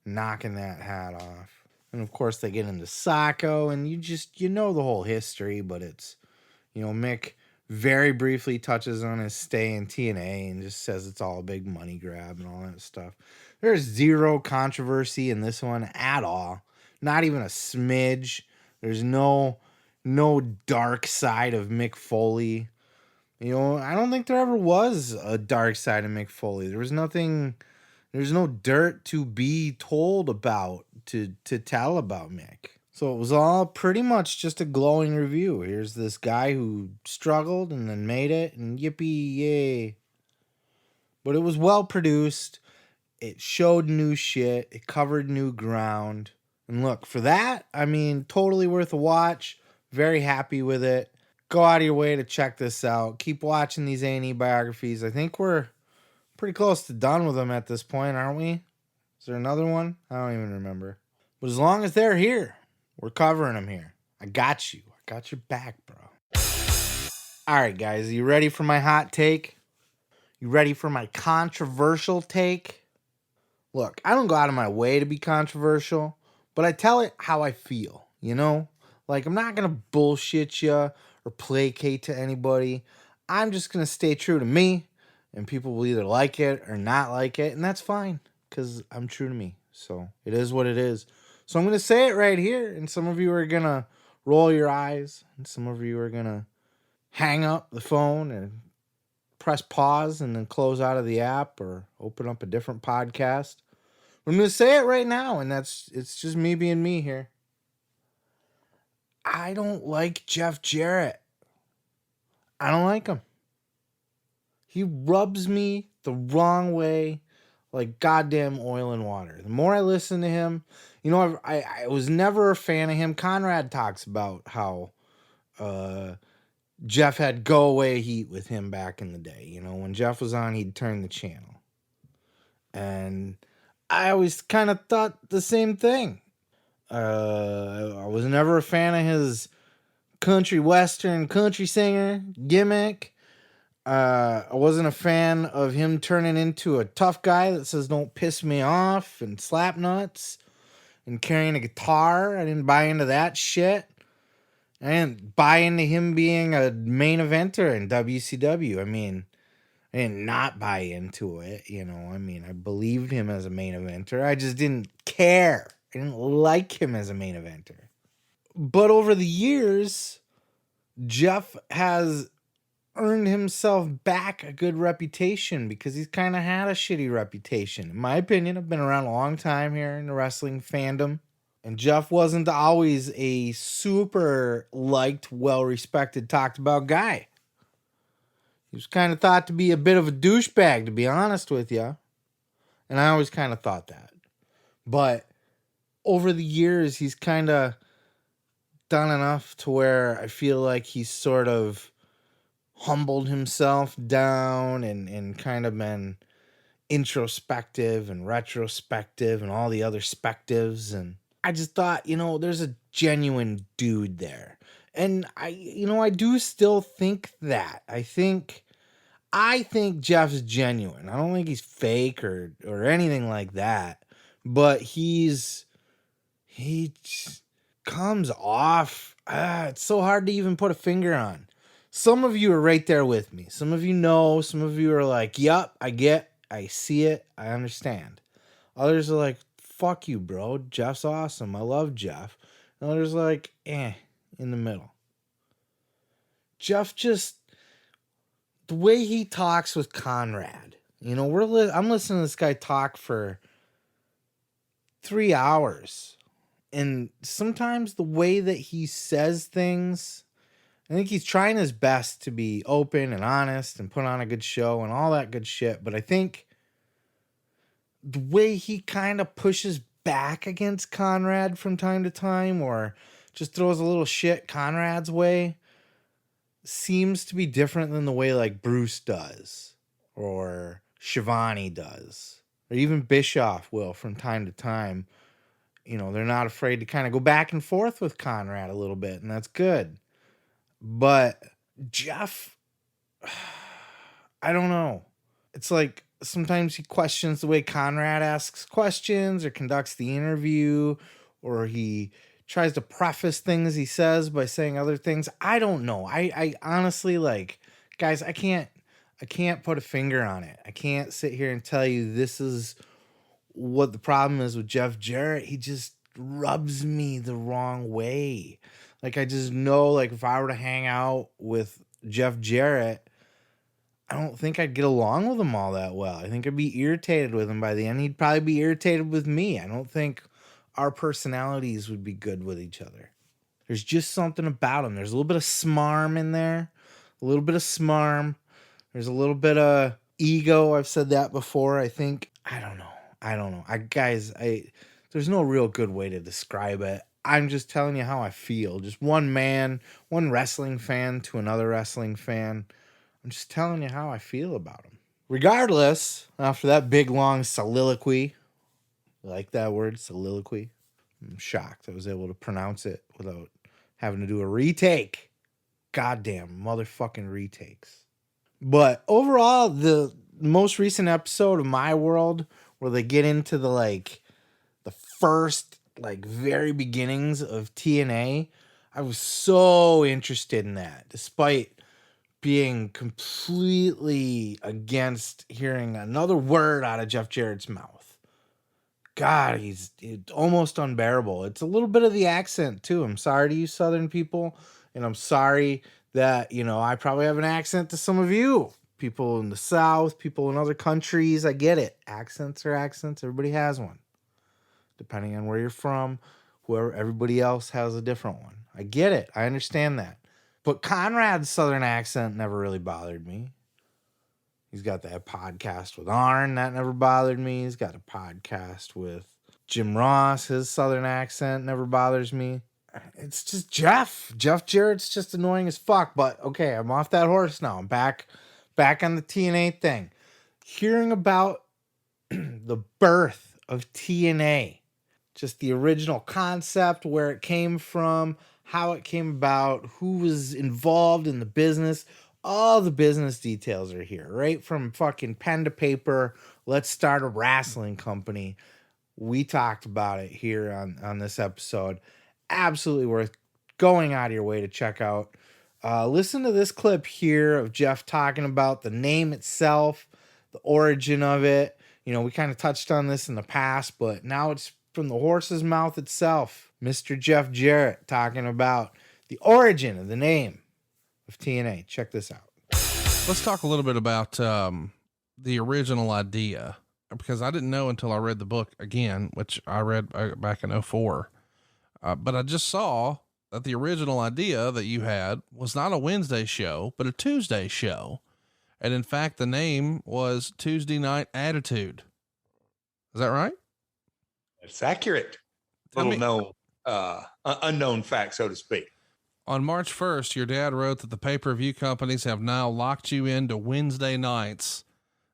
knocking that hat off. And of course they get into Sacco, and you know the whole history, but it's, Mick very briefly touches on his stay in TNA and just says it's all a big money grab and all that stuff. There's zero controversy in this one at all. Not even a smidge. There's no dark side of Mick Foley. I don't think there ever was a dark side of Mick Foley. There's no dirt to be told about, to tell about Mick. So it was all pretty much just a glowing review. Here's this guy who struggled and then made it, and yippee, yay. But it was well produced. It showed new shit. It covered new ground. And look, for that, totally worth a watch. Very happy with it. Go out of your way to check this out. Keep watching these A&E biographies. I think we're pretty close to done with them at this point, aren't we? Is there another one? I don't even remember. But as long as they're here, we're covering them here. I got you. I got your back, bro. All right, guys. Are you ready for my hot take? You ready for my controversial take? Look, I don't go out of my way to be controversial, but I tell it how I feel, Like, I'm not going to bullshit you or placate to anybody. I'm just going to stay true to me, and people will either like it or not like it, and that's fine, because I'm true to me. So it is what it is. So I'm going to say it right here, and some of you are going to roll your eyes, and some of you are going to hang up the phone and press pause and then close out of the app or open up a different podcast. I'm going to say it right now, and it's just me being me here. I don't like Jeff Jarrett. I don't like him. He rubs me the wrong way, like goddamn oil and water. The more I listen to him, I was never a fan of him. Conrad talks about how Jeff had go away heat with him back in the day. You know, when Jeff was on, he'd turn the channel. And I always kind of thought the same thing. I was never a fan of his country western country singer gimmick. I wasn't a fan of him turning into a tough guy that says don't piss me off and slap nuts and carrying a guitar. I didn't buy into that shit. I didn't buy into him being a main eventer in WCW. I mean, I did not buy into it, you know. I mean, I believed him as a main eventer. I just didn't care. I didn't like him as a main eventer. But over the years, Jeff has earned himself back a good reputation because he's kind of had a shitty reputation. In my opinion, I've been around a long time here in the wrestling fandom. And Jeff wasn't always a super liked, well-respected, talked about guy. He was kind of thought to be a bit of a douchebag, to be honest with you. And I always kind of thought that. But over the years, he's kind of done enough to where I feel like he's sort of humbled himself down and kind of been introspective and retrospective and all the other spectives. And I just thought, you know, there's a genuine dude there. And I do still think that. I think Jeff's genuine. I don't think he's fake or anything like that. But he comes off. It's so hard to even put a finger on. Some of you are right there with me. Some of you know. Some of you are like, yup, I see it, I understand. Others are like, fuck you, bro. Jeff's awesome. I love Jeff. And others are like, in the middle. Jeff just, the way he talks with Conrad, you know, I'm listening to this guy talk for 3 hours. And sometimes the way that he says things, I think he's trying his best to be open and honest and put on a good show and all that good shit. But I think the way he kind of pushes back against Conrad from time to time or just throws a little shit Conrad's way seems to be different than the way like Bruce does or Shivani does or even Bischoff will from time to time. You know, they're not afraid to kind of go back and forth with Conrad a little bit, and that's good. But Jeff, I don't know. It's like sometimes he questions the way Conrad asks questions or conducts the interview, or he tries to preface things he says by saying other things. I don't know. I honestly, like, guys, I can't put a finger on it. I can't sit here and tell you this is what the problem is with Jeff Jarrett. He just rubs me the wrong way. Like, I just know, like, if I were to hang out with Jeff Jarrett, I don't think I'd get along with him all that well. I think I'd be irritated with him by the end. He'd probably be irritated with me. I don't think our personalities would be good with each other. There's just something about him. There's a little bit of smarm in there. A little bit of smarm. There's a little bit of ego. I've said that before. I think, I don't know. There's no real good way to describe it. I'm just telling you how I feel. Just one wrestling fan to another wrestling fan. I'm just telling you how I feel about him. Regardless, after that big long soliloquy, I like that word, soliloquy. I'm shocked I was able to pronounce it without having to do a retake. Goddamn motherfucking retakes. But overall, the most recent episode of My World, where they get into the first very beginnings of TNA, I was so interested in that, despite being completely against hearing another word out of Jeff Jarrett's mouth. God, it's almost unbearable. It's a little bit of the accent too. I'm sorry to you Southern people, and I'm sorry that, I probably have an accent to some of you. People in the South, people in other countries, I get it. Accents are accents. Everybody has one. Depending on where you're from, everybody else has a different one. I get it. I understand that. But Conrad's Southern accent never really bothered me. He's got that podcast with Arn. That never bothered me. He's got a podcast with Jim Ross. His Southern accent never bothers me. It's just Jeff Jarrett's just annoying as fuck. But okay, I'm off that horse now. I'm back on the TNA thing. Hearing about the birth of TNA, just the original concept, where it came from, how it came about, who was involved in the business. All the business details are here, right from fucking pen to paper. Let's start a wrestling company. We talked about it here on this episode. Absolutely worth going out of your way to check out. Listen to this clip here of Jeff talking about the name itself, the origin of it. You know, we kind of touched on this in the past, but now it's from the horse's mouth itself. Mr. Jeff Jarrett talking about the origin of the name of TNA. Check this out. Let's talk a little bit about the original idea, because I didn't know until I read the book again, which I read back in 04. But I just saw that the original idea that you had was not a Wednesday show, but a Tuesday show. And in fact, the name was Tuesday Night Attitude. Is that right? It's accurate. Unknown fact, so to speak. On March 1st, your dad wrote that the pay-per-view companies have now locked you into Wednesday nights.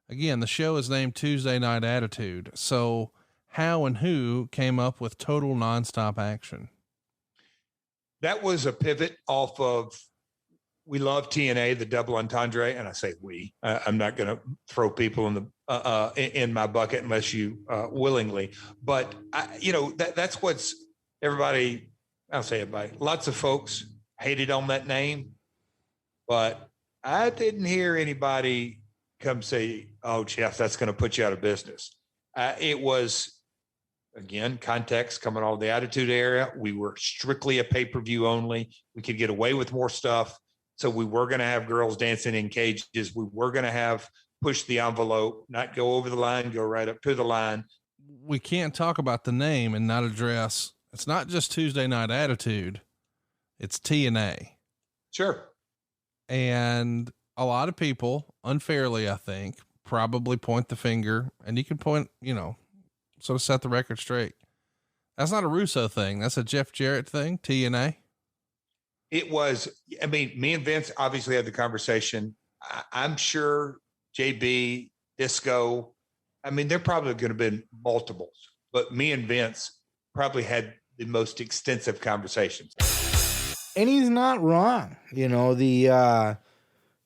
Again, the show is named Tuesday Night Attitude. So how and who came up with Total Nonstop Action? That was a pivot off of, we love TNA, the double entendre. And I say we, I'm not going to throw people in my bucket unless you willingly, but that's what's everybody, I'll say everybody, lots of folks hated on that name, but I didn't hear anybody come say, "Oh, Jeff, that's going to put you out of business." It was, again, context coming out of the Attitude Era. We were strictly a pay-per-view only. We could get away with more stuff. So we were going to have girls dancing in cages. We were going to have push the envelope, not go over the line, go right up to the line. We can't talk about the name and not address, it's not just Tuesday Night Attitude. It's TNA. Sure. And a lot of people, unfairly, I think, probably point the finger, and you can point, sort of set the record straight. That's not a Russo thing. That's a Jeff Jarrett thing, TNA. It was, me and Vince obviously had the conversation. I'm sure JB, Disco, there probably going to be multiples, but me and Vince probably had the most extensive conversations. And he's not wrong. The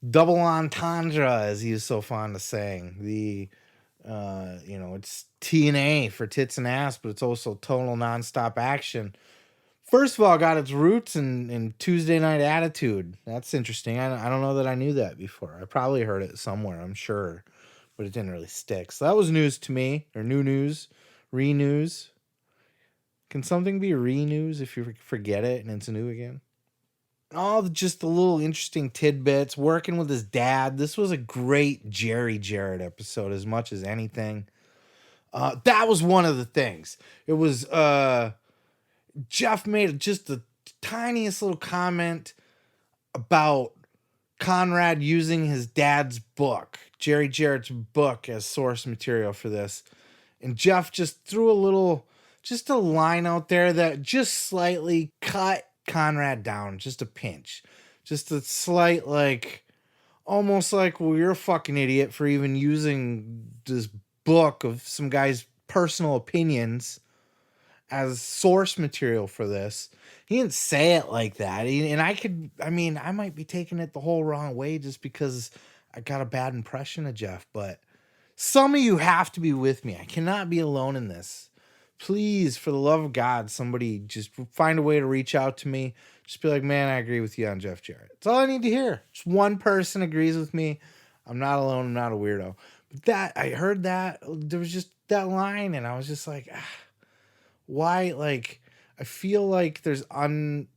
double entendre, as he's so fond of saying. It's TNA for tits and ass, but it's also Total Nonstop Action. First of all, got its roots in Tuesday Night Attitude. That's interesting. I don't know that I knew that before. I probably heard it somewhere, I'm sure, but it didn't really stick. So that was news to me, or new news, re-news. Can something be re-news if you forget it and it's new again? All just the little interesting tidbits, working with his dad. This was a great Jerry Jarrett episode as much as anything. That was one of the things. It was Jeff made just the tiniest little comment about Conrad using his dad's book, Jerry Jarrett's book, as source material for this. And Jeff just threw a line out there that just slightly cut Conrad down, just a pinch, just a slight, almost like, well, you're a fucking idiot for even using this book of some guy's personal opinions as source material for this. He didn't say it like that. I might be taking it the whole wrong way just because I got a bad impression of Jeff, but some of you have to be with me. I cannot be alone in this. Please, for the love of God, somebody just find a way to reach out to me. Just be like, man, I agree with you on Jeff Jarrett. That's all I need to hear. Just one person agrees with me. I'm not alone. I'm not a weirdo. But I heard that there was just that line, and I was just like, why? I feel like there's I don't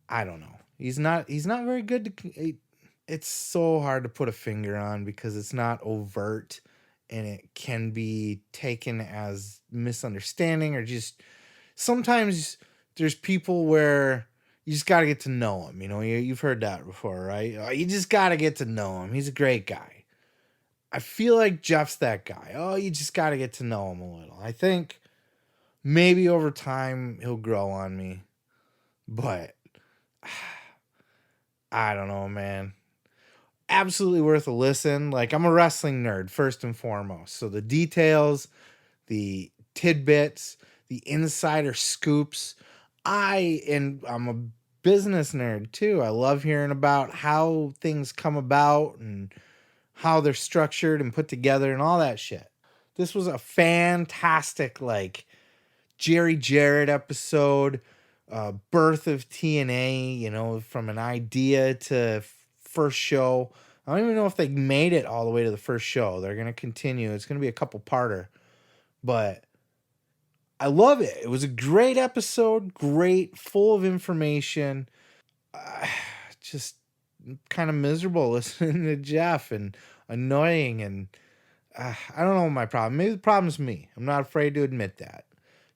know. He's not very good to. It's so hard to put a finger on because it's not overt. And it can be taken as misunderstanding, or just sometimes there's people where you just got to get to know him. You've heard that before, right? You just got to get to know him. He's a great guy. I feel like Jeff's that guy. Oh, you just got to get to know him a little. I think maybe over time he'll grow on me. But I don't know, man. Absolutely worth a listen. Like, I'm a wrestling nerd first and foremost. So the details, the tidbits, the insider scoops. I'm a business nerd too. I love hearing about how things come about and how they're structured and put together and all that shit. This was a fantastic, like, Jarrett episode, birth of TNA, you know, from an idea to first show. I don't even know if they made it all the way to the first show. They're going to continue. It's going to be a couple parter, but I love it. It was a great episode, great, full of information. Just kind of miserable listening to Jeff and annoying. And I don't know what my problem. Maybe the problem's me. I'm not afraid to admit that.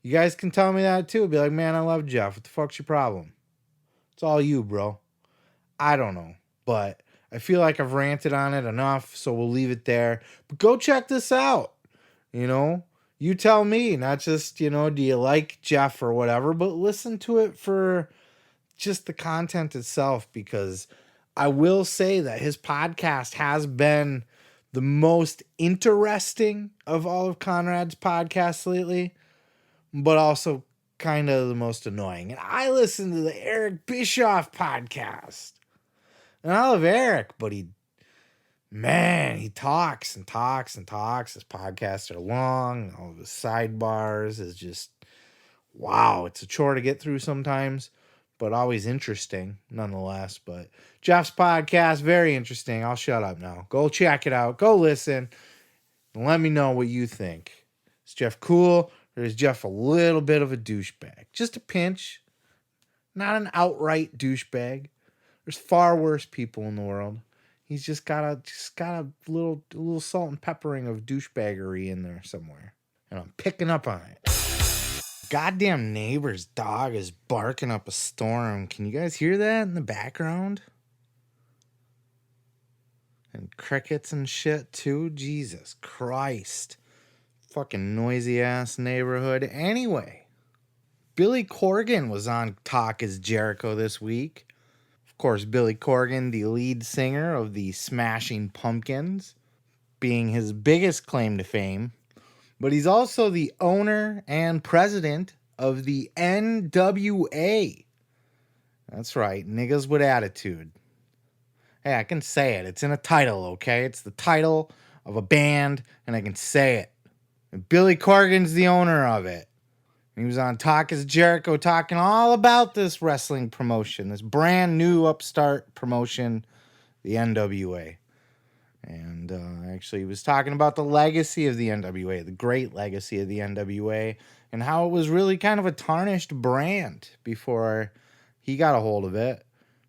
You guys can tell me that too. Be like, man, I love Jeff. What the fuck's your problem? It's all you, bro. I don't know. But I feel like I've ranted on it enough, so we'll leave it there. But go check this out. You know, you tell me, not just, you know, do you like Jeff or whatever, but listen to it for just the content itself, because I will say that his podcast has been the most interesting of all of Conrad's podcasts lately, but also kind of the most annoying. And I listen to the Eric Bischoff podcast. And I love Eric, but he talks and talks and talks. His podcasts are long. All of his sidebars is just, wow. It's a chore to get through sometimes, but always interesting nonetheless. But Jeff's podcast, very interesting. I'll shut up now. Go check it out. Go listen. And let me know what you think. Is Jeff cool, or is Jeff a little bit of a douchebag? Just a pinch. Not an outright douchebag. There's far worse people in the world. He's just got a little salt and peppering of douchebaggery in there somewhere. And I'm picking up on it. Goddamn neighbor's dog is barking up a storm. Can you guys hear that in the background? And crickets and shit too. Jesus Christ. Fucking noisy ass neighborhood. Anyway, Billy Corgan was on Talk is Jericho this week. Of course, Billy Corgan, the lead singer of the Smashing Pumpkins, being his biggest claim to fame. But he's also the owner and president of the NWA. That's right, niggas with attitude. Hey, I can say it. It's in a title, okay? It's the title of a band, and I can say it. And Billy Corgan's the owner of it. He was on Talk is Jericho talking all about this wrestling promotion, this brand new upstart promotion, the NWA. And actually, he was talking about the legacy of the NWA, the great legacy of the NWA, and how it was really kind of a tarnished brand before he got a hold of it.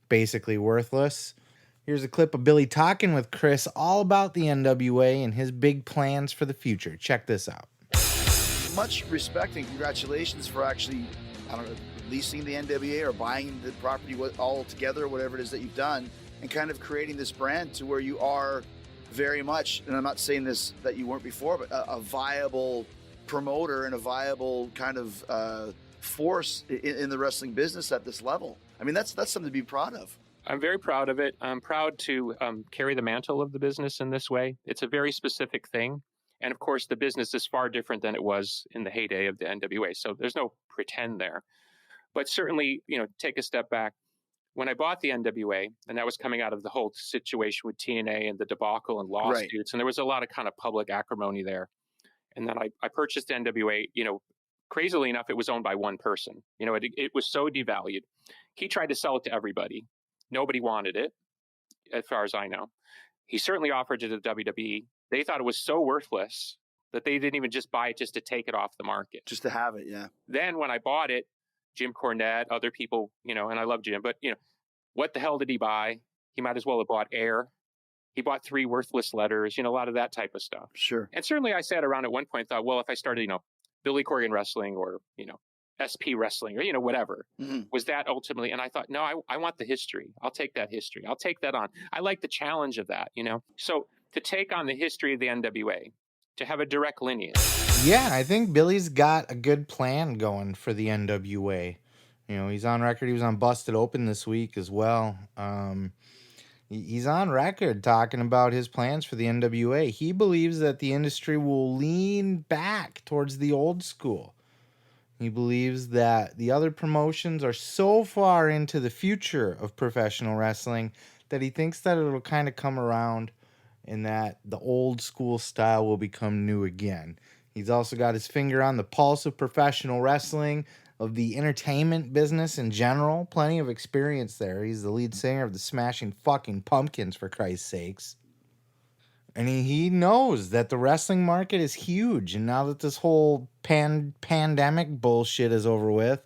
Basically worthless. Here's a clip of Billy talking with Chris all about the NWA and his big plans for the future. Check this out. Much respect and congratulations for actually, leasing the NWA or buying the property all together, whatever it is that you've done, and kind of creating this brand to where you are very much, and I'm not saying this that you weren't before, but a viable promoter and a viable kind of force in the wrestling business at this level. I mean, that's something to be proud of. I'm very proud of it. I'm proud to carry the mantle of the business in this way. It's a very specific thing. And of course, the business is far different than it was in the heyday of the NWA. So there's no pretend there. But certainly, take a step back. When I bought the NWA, and that was coming out of the whole situation with TNA and the debacle and lawsuits, right. And there was a lot of kind of public acrimony there. And then I purchased the NWA, crazily enough, it was owned by one person. It was so devalued. He tried to sell it to everybody. Nobody wanted it, as far as I know. He certainly offered it to the WWE. They thought it was so worthless that they didn't even just buy it just to take it off the market. Just to have it, yeah. Then when I bought it, Jim Cornette, other people, and I love Jim, but, what the hell did he buy? He might as well have bought air. He bought 3 worthless letters, a lot of that type of stuff. Sure. And certainly I sat around at one point and thought, well, if I started, Billy Corgan Wrestling or, SP Wrestling or, whatever, was that ultimately? And I thought, no, I want the history. I'll take that history. I'll take that on. I like the challenge of that, So to take on the history of the NWA, to have a direct lineage. Yeah, I think Billy's got a good plan going for the NWA. You know, he's on record. He was on Busted Open this week as well. He's on record talking about his plans for the NWA. He believes that the industry will lean back towards the old school. He believes that the other promotions are so far into the future of professional wrestling that he thinks that it'll kind of come around and that the old school style will become new again. He's also got his finger on the pulse of professional wrestling, of the entertainment business in general. Plenty of experience there. He's the lead singer of the Smashing Fucking Pumpkins, for Christ's sakes. And he knows that the wrestling market is huge. And now that this whole pandemic bullshit is over with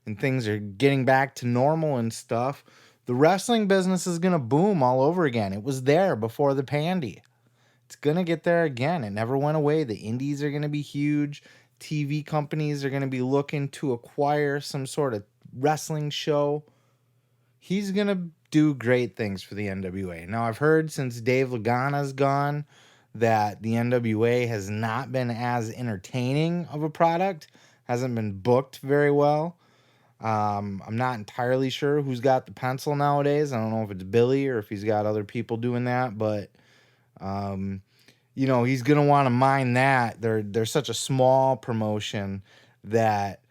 and things are getting back to normal and stuff, the wrestling business is going to boom all over again. It was there before the pandy. It's going to get there again. It never went away. The indies are going to be huge. TV companies are going to be looking to acquire some sort of wrestling show. He's going to do great things for the NWA. Now, I've heard since Dave Lagana's gone that the NWA has not been as entertaining of a product, hasn't been booked very well. I'm not entirely sure who's got the pencil nowadays. I don't know if it's Billy or if he's got other people doing that, but you know, he's going to want to mine that. They're such a small promotion that,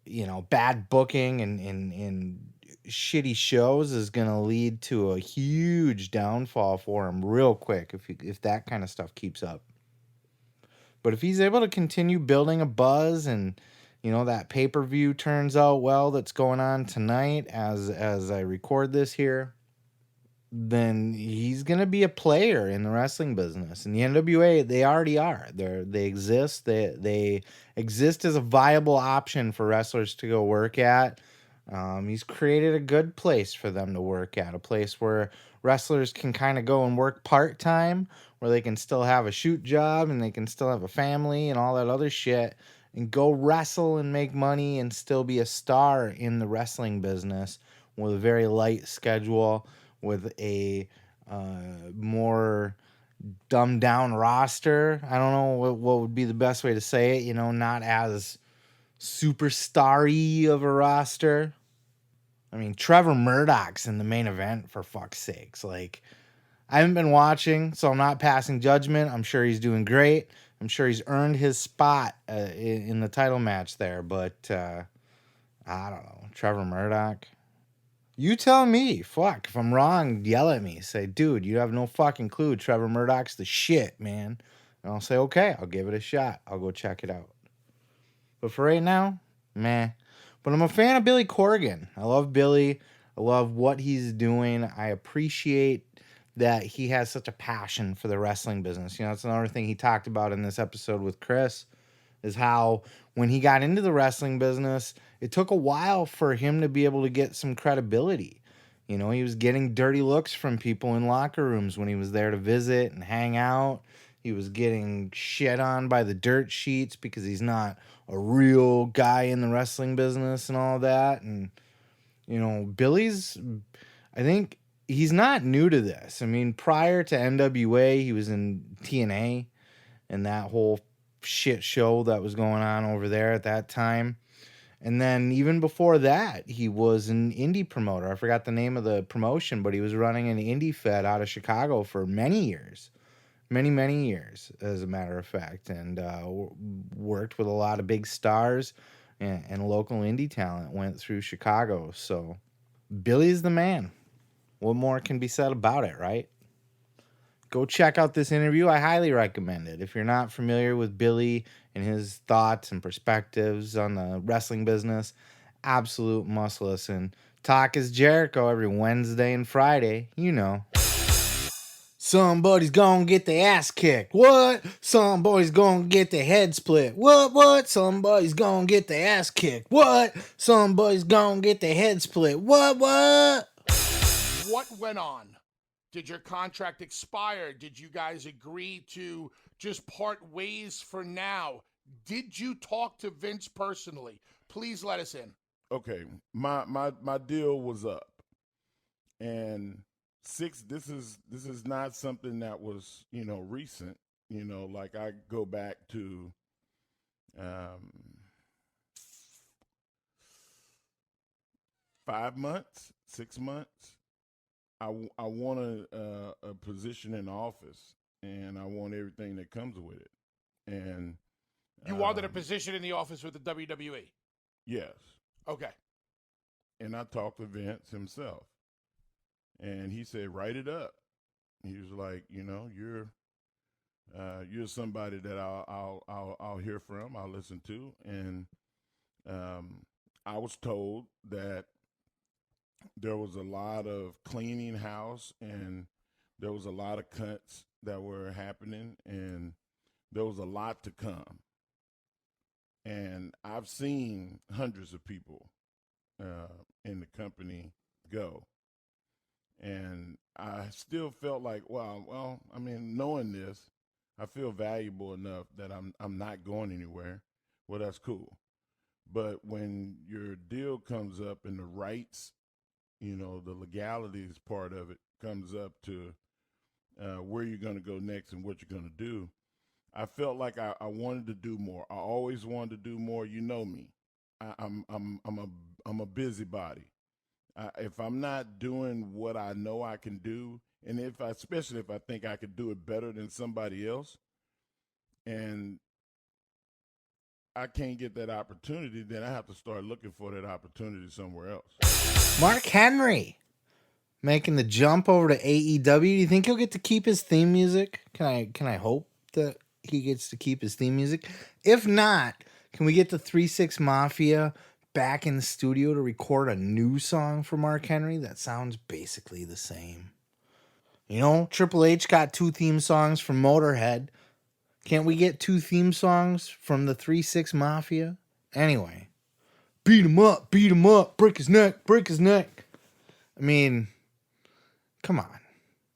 you know, bad booking and shitty shows is going to lead to a huge downfall for him real quick if that kind of stuff keeps up. But if he's able to continue building a buzz and, you know, that pay-per-view turns out well that's going on tonight as I record this here, then he's going to be a player in the wrestling business. And the NWA, they already are. They exist. They exist as a viable option for wrestlers to go work at. He's created a good place for them to work at, a place where wrestlers can kind of go and work part-time, where they can still have a shoot job and they can still have a family and all that other shit and go wrestle and make money and still be a star in the wrestling business with a very light schedule, with a more dumbed down roster. I don't know what would be the best way to say it, you know, not as superstar-y of a roster. I mean, Trevor Murdoch's in the main event, for fuck's sakes. Like, I haven't been watching, so I'm not passing judgment. I'm sure he's doing great. I'm sure he's earned his spot in the title match there, but I don't know. Trevor Murdoch. You tell me. Fuck. If I'm wrong, yell at me. Say, dude, you have no fucking clue. Trevor Murdoch's the shit, man. And I'll say, okay, I'll give it a shot. I'll go check it out. But for right now, meh. But I'm a fan of Billy Corgan. I love Billy. I love what he's doing. I appreciate that he has such a passion for the wrestling business. You know, that's another thing he talked about in this episode with Chris, is how when he got into the wrestling business, it took a while for him to be able to get some credibility. You know, he was getting dirty looks from people in locker rooms when he was there to visit and hang out. He was getting shit on by the dirt sheets because he's not a real guy in the wrestling business and all that. And, you know, Billy's, I think he's not new to this. I mean, prior to NWA, he was in TNA and that whole shit show that was going on over there at that time. And then even before that, he was an indie promoter. I forgot the name of the promotion, but he was running an indie fed out of Chicago for many years. Many years, as a matter of fact. And worked with a lot of big stars and local indie talent. Went through Chicago. So Billy's the man. What more can be said about it, right? Go check out this interview. I highly recommend it. If you're not familiar with Billy and his thoughts and perspectives on the wrestling business, absolute must listen. Talk is Jericho every Wednesday and Friday. You know. Somebody's gonna get their ass kicked. What? Somebody's gonna get their head split. What? Somebody's gonna get their ass kicked. What? Somebody's gonna get their head split. What? What went on? Did your contract expire? Did you guys agree to just part ways for now? Did you talk to Vince personally? Please let us in. Okay, my deal was up, and this is not something that was, you know, recent. You know, like I go back to 5 months, 6 months. I want a position in the office, and I want everything that comes with it. And You wanted a position in the office with the WWE. yes. Okay. And I talked to Vince himself, and he said, "Write it up." He was like, you're somebody that I'll hear from, I'll listen to, and I was told that there was a lot of cleaning house, and there was a lot of cuts that were happening, and there was a lot to come. And I've seen hundreds of people in the company go. And I still felt like, well, I mean, knowing this, I feel valuable enough that I'm not going anywhere. Well, that's cool. But when your deal comes up and the rights, the legalities part of it comes up to where you're going to go next and what you're going to do, I felt like I wanted to do more. I always wanted to do more. You know me. I'm a busybody. If I'm not doing what I know I can do, and especially if I think I could do it better than somebody else, and I can't get that opportunity, then I have to start looking for that opportunity somewhere else. Mark Henry making the jump over to AEW. Do you think he'll get to keep his theme music? Can I hope that he gets to keep his theme music? If not, can we get the 3-6 Mafia back in the studio to record a new song for Mark Henry that sounds basically the same? Triple H got 2 theme songs from Motorhead. Can't we get 2 theme songs from the 3-6 Mafia? Anyway, beat him up, break his neck. I mean, come on.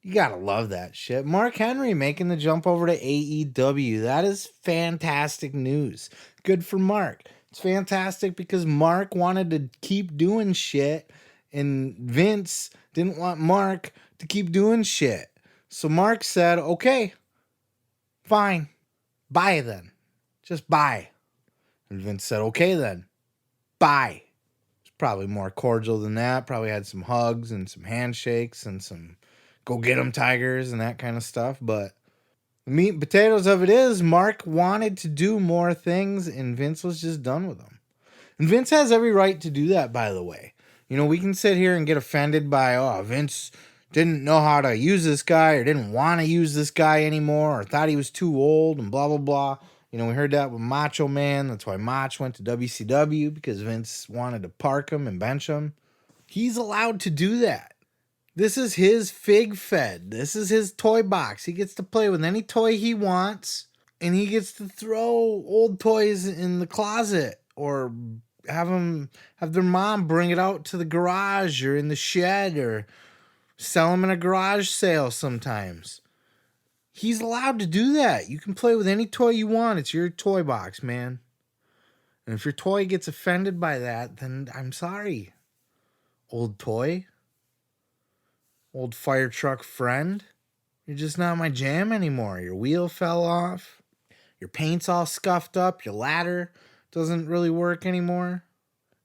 You gotta love that shit. Mark Henry making the jump over to AEW. That is fantastic news. Good for Mark. It's fantastic because Mark wanted to keep doing shit, and Vince didn't want Mark to keep doing shit. So Mark said, okay, fine, buy then. Just buy. And Vince said, okay then, buy. It's probably more cordial than that. Probably had some hugs and some handshakes and some go get 'em tigers and that kind of stuff. But the meat and potatoes of it is Mark wanted to do more things and Vince was just done with them. And Vince has every right to do that, by the way. We can sit here and get offended by, Vince didn't know how to use this guy or didn't want to use this guy anymore or thought he was too old and blah, blah, blah. We heard that with Macho Man. That's why Mach went to WCW, because Vince wanted to park him and bench him. He's allowed to do that. This is his fig fed. This is his toy box. He gets to play with any toy he wants, and he gets to throw old toys in the closet or have their mom bring it out to the garage or in the shed or sell them in a garage sale sometimes. He's allowed to do that. You can play with any toy you want. It's your toy box, man. And if your toy gets offended by that, then I'm sorry. Old toy. Old fire truck friend. You're just not my jam anymore. Your wheel fell off. Your paint's all scuffed up. Your ladder doesn't really work anymore.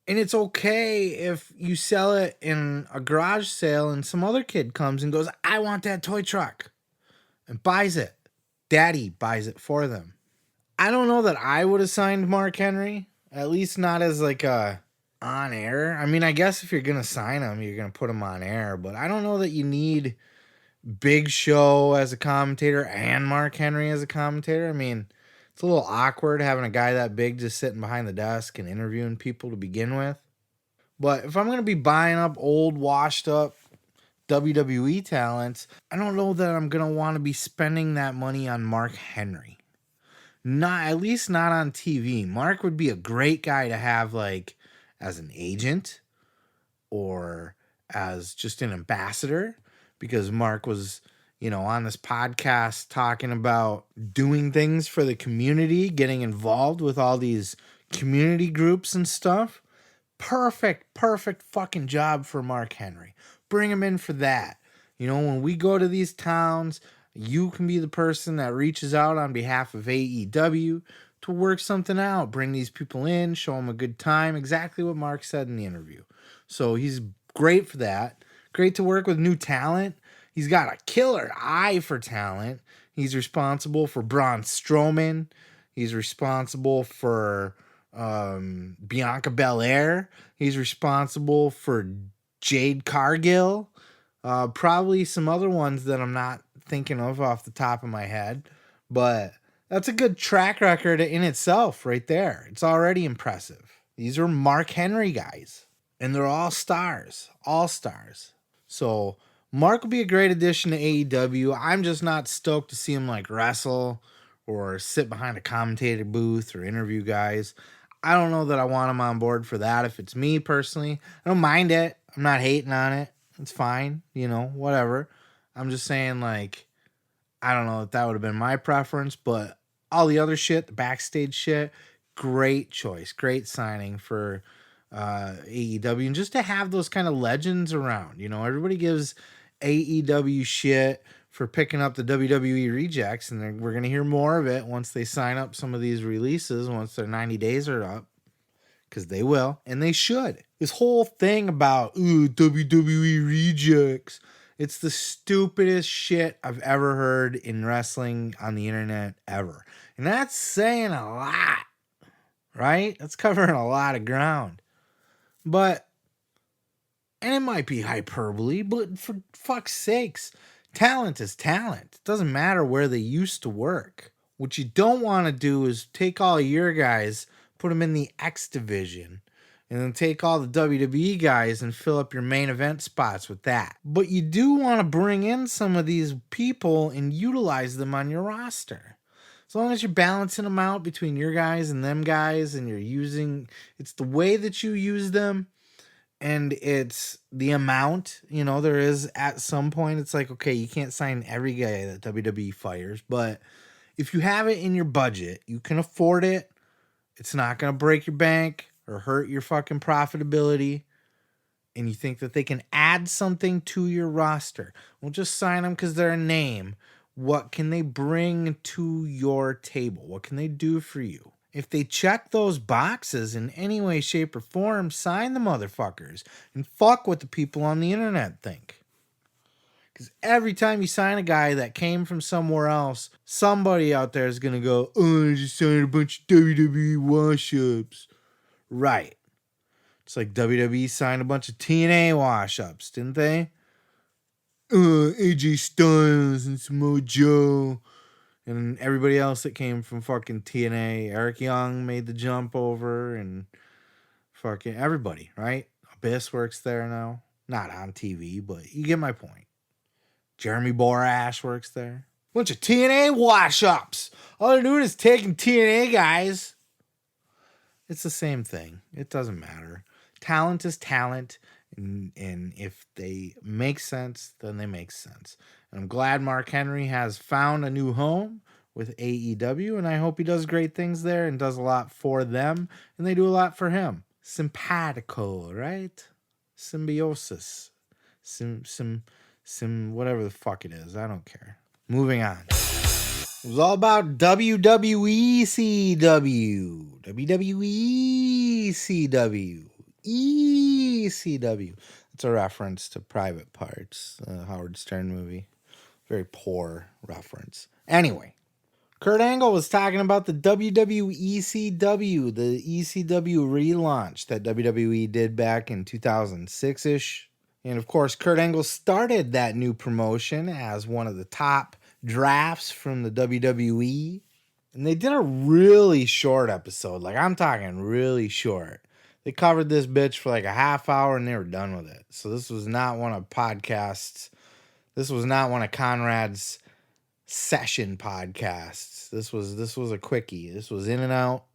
And it's okay if you sell it in a garage sale and some other kid comes and goes, I want that toy truck, and buys it. Daddy buys it for them. I don't know that I would have signed Mark Henry, at least not as like a on air. I mean, I guess if you're going to sign him, you're going to put him on air, but I don't know that you need Big Show as a commentator and Mark Henry as a commentator. I mean, it's a little awkward having a guy that big just sitting behind the desk and interviewing people to begin with. But if I'm going to be buying up old, washed up WWE talents, I don't know that I'm going to want to be spending that money on Mark Henry. At least not on TV. Mark would be a great guy to have like as an agent or as just an ambassador, because Mark was, on this podcast talking about doing things for the community, getting involved with all these community groups and stuff. Perfect fucking job for Mark Henry. Bring him in for that. When we go to these towns, you can be the person that reaches out on behalf of AEW work something out, bring these people in, show them a good time. Exactly what Mark said in the interview. So he's great for that. Great to work with new talent. He's got a killer eye for talent. He's responsible for Braun Strowman. He's responsible for Bianca Belair. He's responsible for Jade Cargill. Probably some other ones that I'm not thinking of off the top of my head. But that's a good track record in itself right there. It's already impressive. These are Mark Henry guys. And they're all stars. All stars. So Mark will be a great addition to AEW. I'm just not stoked to see him like wrestle or sit behind a commentator booth or interview guys. I don't know that I want him on board for that. If it's me personally, I don't mind it. I'm not hating on it. It's fine. You know, whatever. I'm just saying, like, I don't know if that would have been my preference, but all the other shit, the backstage shit, great choice. Great signing for AEW. And just to have those kind of legends around, you know, everybody gives AEW shit for picking up the WWE rejects, and we're going to hear more of it once they sign up some of these releases, once their 90 days are up, because they will, and they should. This whole thing about, ooh, WWE rejects, it's the stupidest shit I've ever heard in wrestling on the internet ever. And that's saying a lot, right? That's covering a lot of ground. But, and it might be hyperbole, but for fuck's sakes, talent is talent. It doesn't matter where they used to work. What you don't want to do is take all your guys, put them in the X division, and then take all the WWE guys and fill up your main event spots with that. But you do want to bring in some of these people and utilize them on your roster. As long as you're balancing them out between your guys and them guys, and you're using, it's the way that you use them, and it's the amount, you know, there is at some point, it's like, okay, you can't sign every guy that WWE fires, but if you have it in your budget, you can afford it. It's not going to break your bank or hurt your fucking profitability, and you think that they can add something to your roster, well, just sign them because they're a name. What can they bring to your table? What can they do for you? If they check those boxes in any way, shape, or form, sign the motherfuckers and fuck what the people on the internet think. Because every time you sign a guy that came from somewhere else, somebody out there is going to go, oh, I just signed a bunch of WWE wash-ups. Right. It's like WWE signed a bunch of TNA wash-ups, didn't they? AJ Styles and Samoa Joe and everybody else that came from fucking TNA. Eric Young made the jump over, and fucking everybody, right? Abyss works there now. Not on TV, but you get my point. Jeremy Borash works there. Bunch of TNA wash-ups. All they're doing is taking TNA guys. It's the same thing. It doesn't matter. Talent is talent. And if they make sense, then they make sense. And I'm glad Mark Henry has found a new home with AEW, and I hope he does great things there and does a lot for them, and they do a lot for him. Simpatico, right? Symbiosis. Whatever the fuck it is. I don't care. Moving on. It was all about WWE CW. WWE CW. ECW. It's a reference to Private Parts, the Howard Stern movie. Very poor reference. Anyway, Kurt Angle was talking about the WWECW, the ECW relaunch that WWE did back in 2006-ish. And of course, Kurt Angle started that new promotion as one of the top drafts from the WWE. And they did a really short episode. Like, I'm talking really short. They covered this bitch for like a half hour and they were done with it. So this was not one of podcasts. This was not one of Conrad's session podcasts. This was a quickie. This was in and out.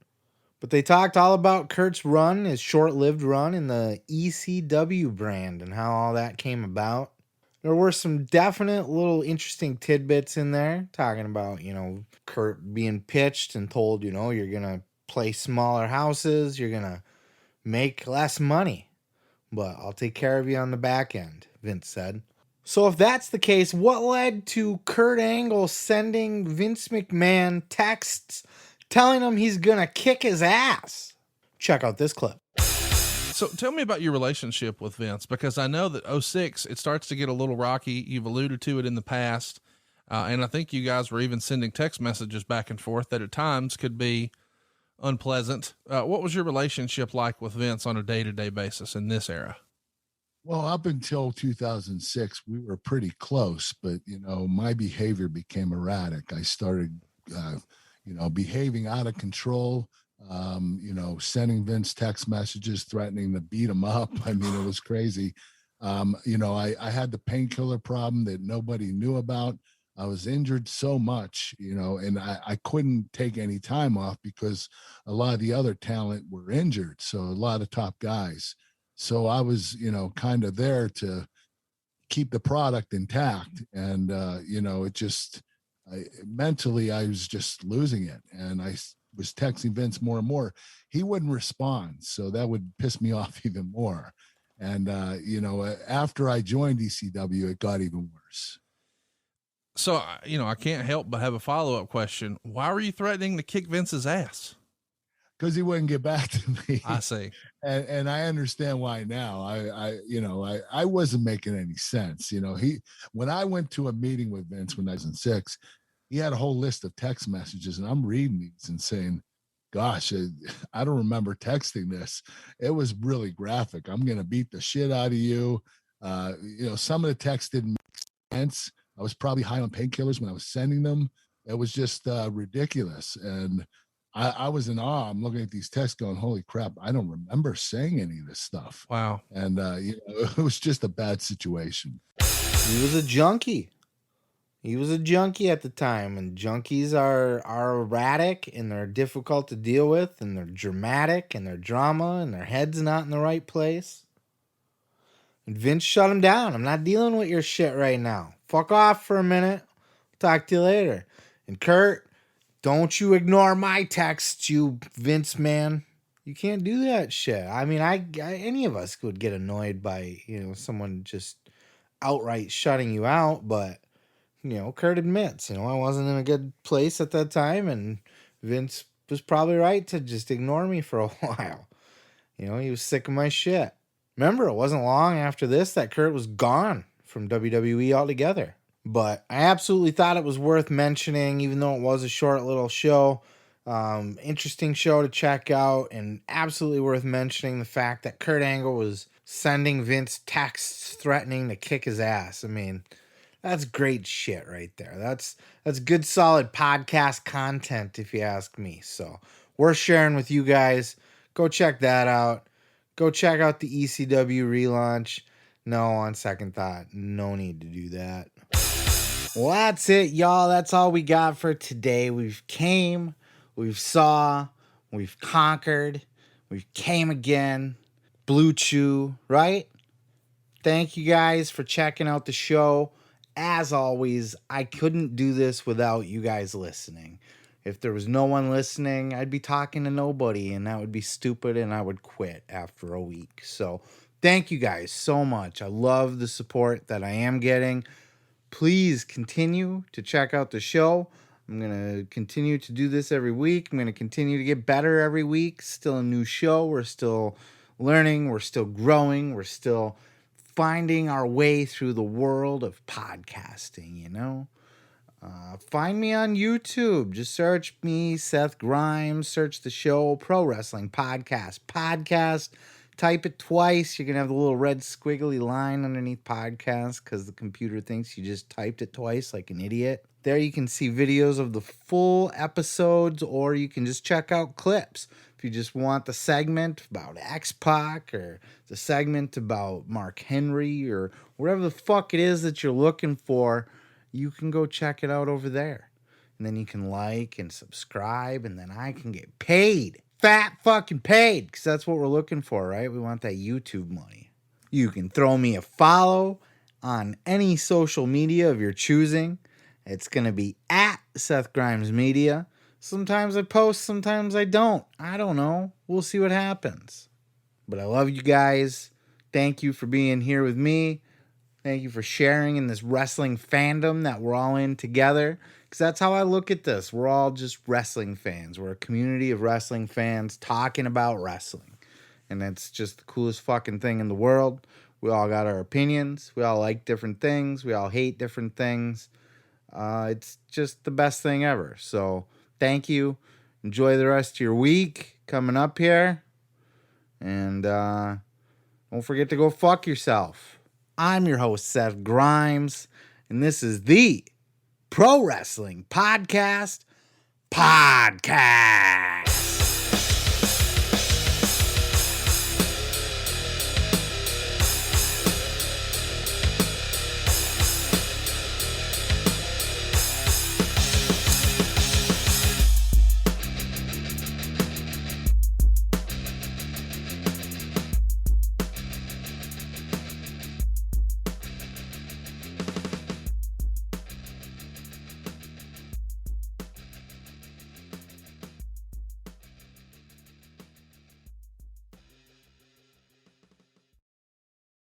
But they talked all about Kurt's run, his short-lived run in the ECW brand and how all that came about. There were some definite little interesting tidbits in there talking about, you know, Kurt being pitched and told, you know, you're going to play smaller houses, you're going to make less money, but I'll take care of you on the back end, Vince said. So if that's the case, what led to Kurt Angle sending Vince McMahon texts telling him he's going to kick his ass. Check out this clip. So tell me about your relationship with Vince, because I know that 06, it starts to get a little rocky. You've alluded to it in the past. And I think you guys were even sending text messages back and forth that at times could be unpleasant. What was your relationship like with Vince on a day-to-day basis in this era? Well, up until 2006, we were pretty close, but, my behavior became erratic. I started, behaving out of control, sending Vince text messages, threatening to beat him up. I mean, it was crazy. I had the painkiller problem that nobody knew about. I was injured so much, and I couldn't take any time off because a lot of the other talent were injured. So a lot of top guys. So I was, kind of there to keep the product intact. And, it just, mentally, I was just losing it. And I was texting Vince more and more. He wouldn't respond. So that would piss me off even more. And, after I joined ECW, it got even worse. So, I can't help but have a follow-up question. Why were you threatening to kick Vince's ass? Because he wouldn't get back to me. I see. And I understand why now. I wasn't making any sense. When I went to a meeting with Vince when I was in 2006, he had a whole list of text messages, and I'm reading these and saying, gosh, I don't remember texting this. It was really graphic. I'm going to beat the shit out of you. Some of the text didn't make sense. I was probably high on painkillers when I was sending them. It was just ridiculous. And I was in awe. I'm looking at these texts going, holy crap, I don't remember saying any of this stuff. Wow. And, it was just a bad situation. He was a junkie. He was a junkie at the time, and junkies are erratic, and they're difficult to deal with, and they're dramatic, and they're drama, and their head's not in the right place. And Vince shut him down. I'm not dealing with your shit right now. Fuck off for a minute. Talk to you later. And Kurt, don't you ignore my texts, you Vince man. You can't do that shit. I mean, I any of us would get annoyed by, someone just outright shutting you out, but Kurt admits, I wasn't in a good place at that time, and Vince was probably right to just ignore me for a while. He was sick of my shit. Remember, it wasn't long after this that Kurt was gone from WWE altogether. But I absolutely thought it was worth mentioning, even though it was a short little show. Interesting show to check out, and absolutely worth mentioning the fact that Kurt Angle was sending Vince texts threatening to kick his ass. I mean, that's great shit right there. That's good, solid podcast content, if you ask me. So worth sharing with you guys. Go check that out. Go check out the ECW relaunch. No, on second thought, no need to do that. Well, that's it, y'all. That's all we got for today. We've came, we've saw, we've conquered, we've came again. Blue Chew, right? Thank you guys for checking out the show. As always, I couldn't do this without you guys listening. If there was no one listening, I'd be talking to nobody, and that would be stupid, and I would quit after a week. So thank you guys so much. I love the support that I am getting. Please continue to check out the show. I'm going to continue to do this every week. I'm going to continue to get better every week. Still a new show. We're still learning. We're still growing. We're still finding our way through the world of podcasting, Find me on YouTube. Just search me, Seth Grimes. Search the show, Pro Wrestling Podcast. Type it twice. You're going to have the little red squiggly line underneath podcast because the computer thinks you just typed it twice like an idiot. There you can see videos of the full episodes, or you can just check out clips. If you just want the segment about X-Pac, or the segment about Mark Henry, or whatever the fuck it is that you're looking for, you can go check it out over there. And then you can like and subscribe, and then I can get paid. Fat fucking paid, because that's what we're looking for, right? We want that YouTube money. You can throw me a follow on any social media of your choosing. It's going to be at Seth Grimes Media. Sometimes I post, sometimes I don't. I don't know. We'll see what happens. But I love you guys. Thank you for being here with me. Thank you for sharing in this wrestling fandom that we're all in together. Because that's how I look at this. We're all just wrestling fans. We're a community of wrestling fans talking about wrestling. And that's just the coolest fucking thing in the world. We all got our opinions. We all like different things. We all hate different things. It's just the best thing ever. So thank you. Enjoy the rest of your week coming up here. And don't forget to go fuck yourself. I'm your host, Seth Grimes. And this is the Pro Wrestling Podcast.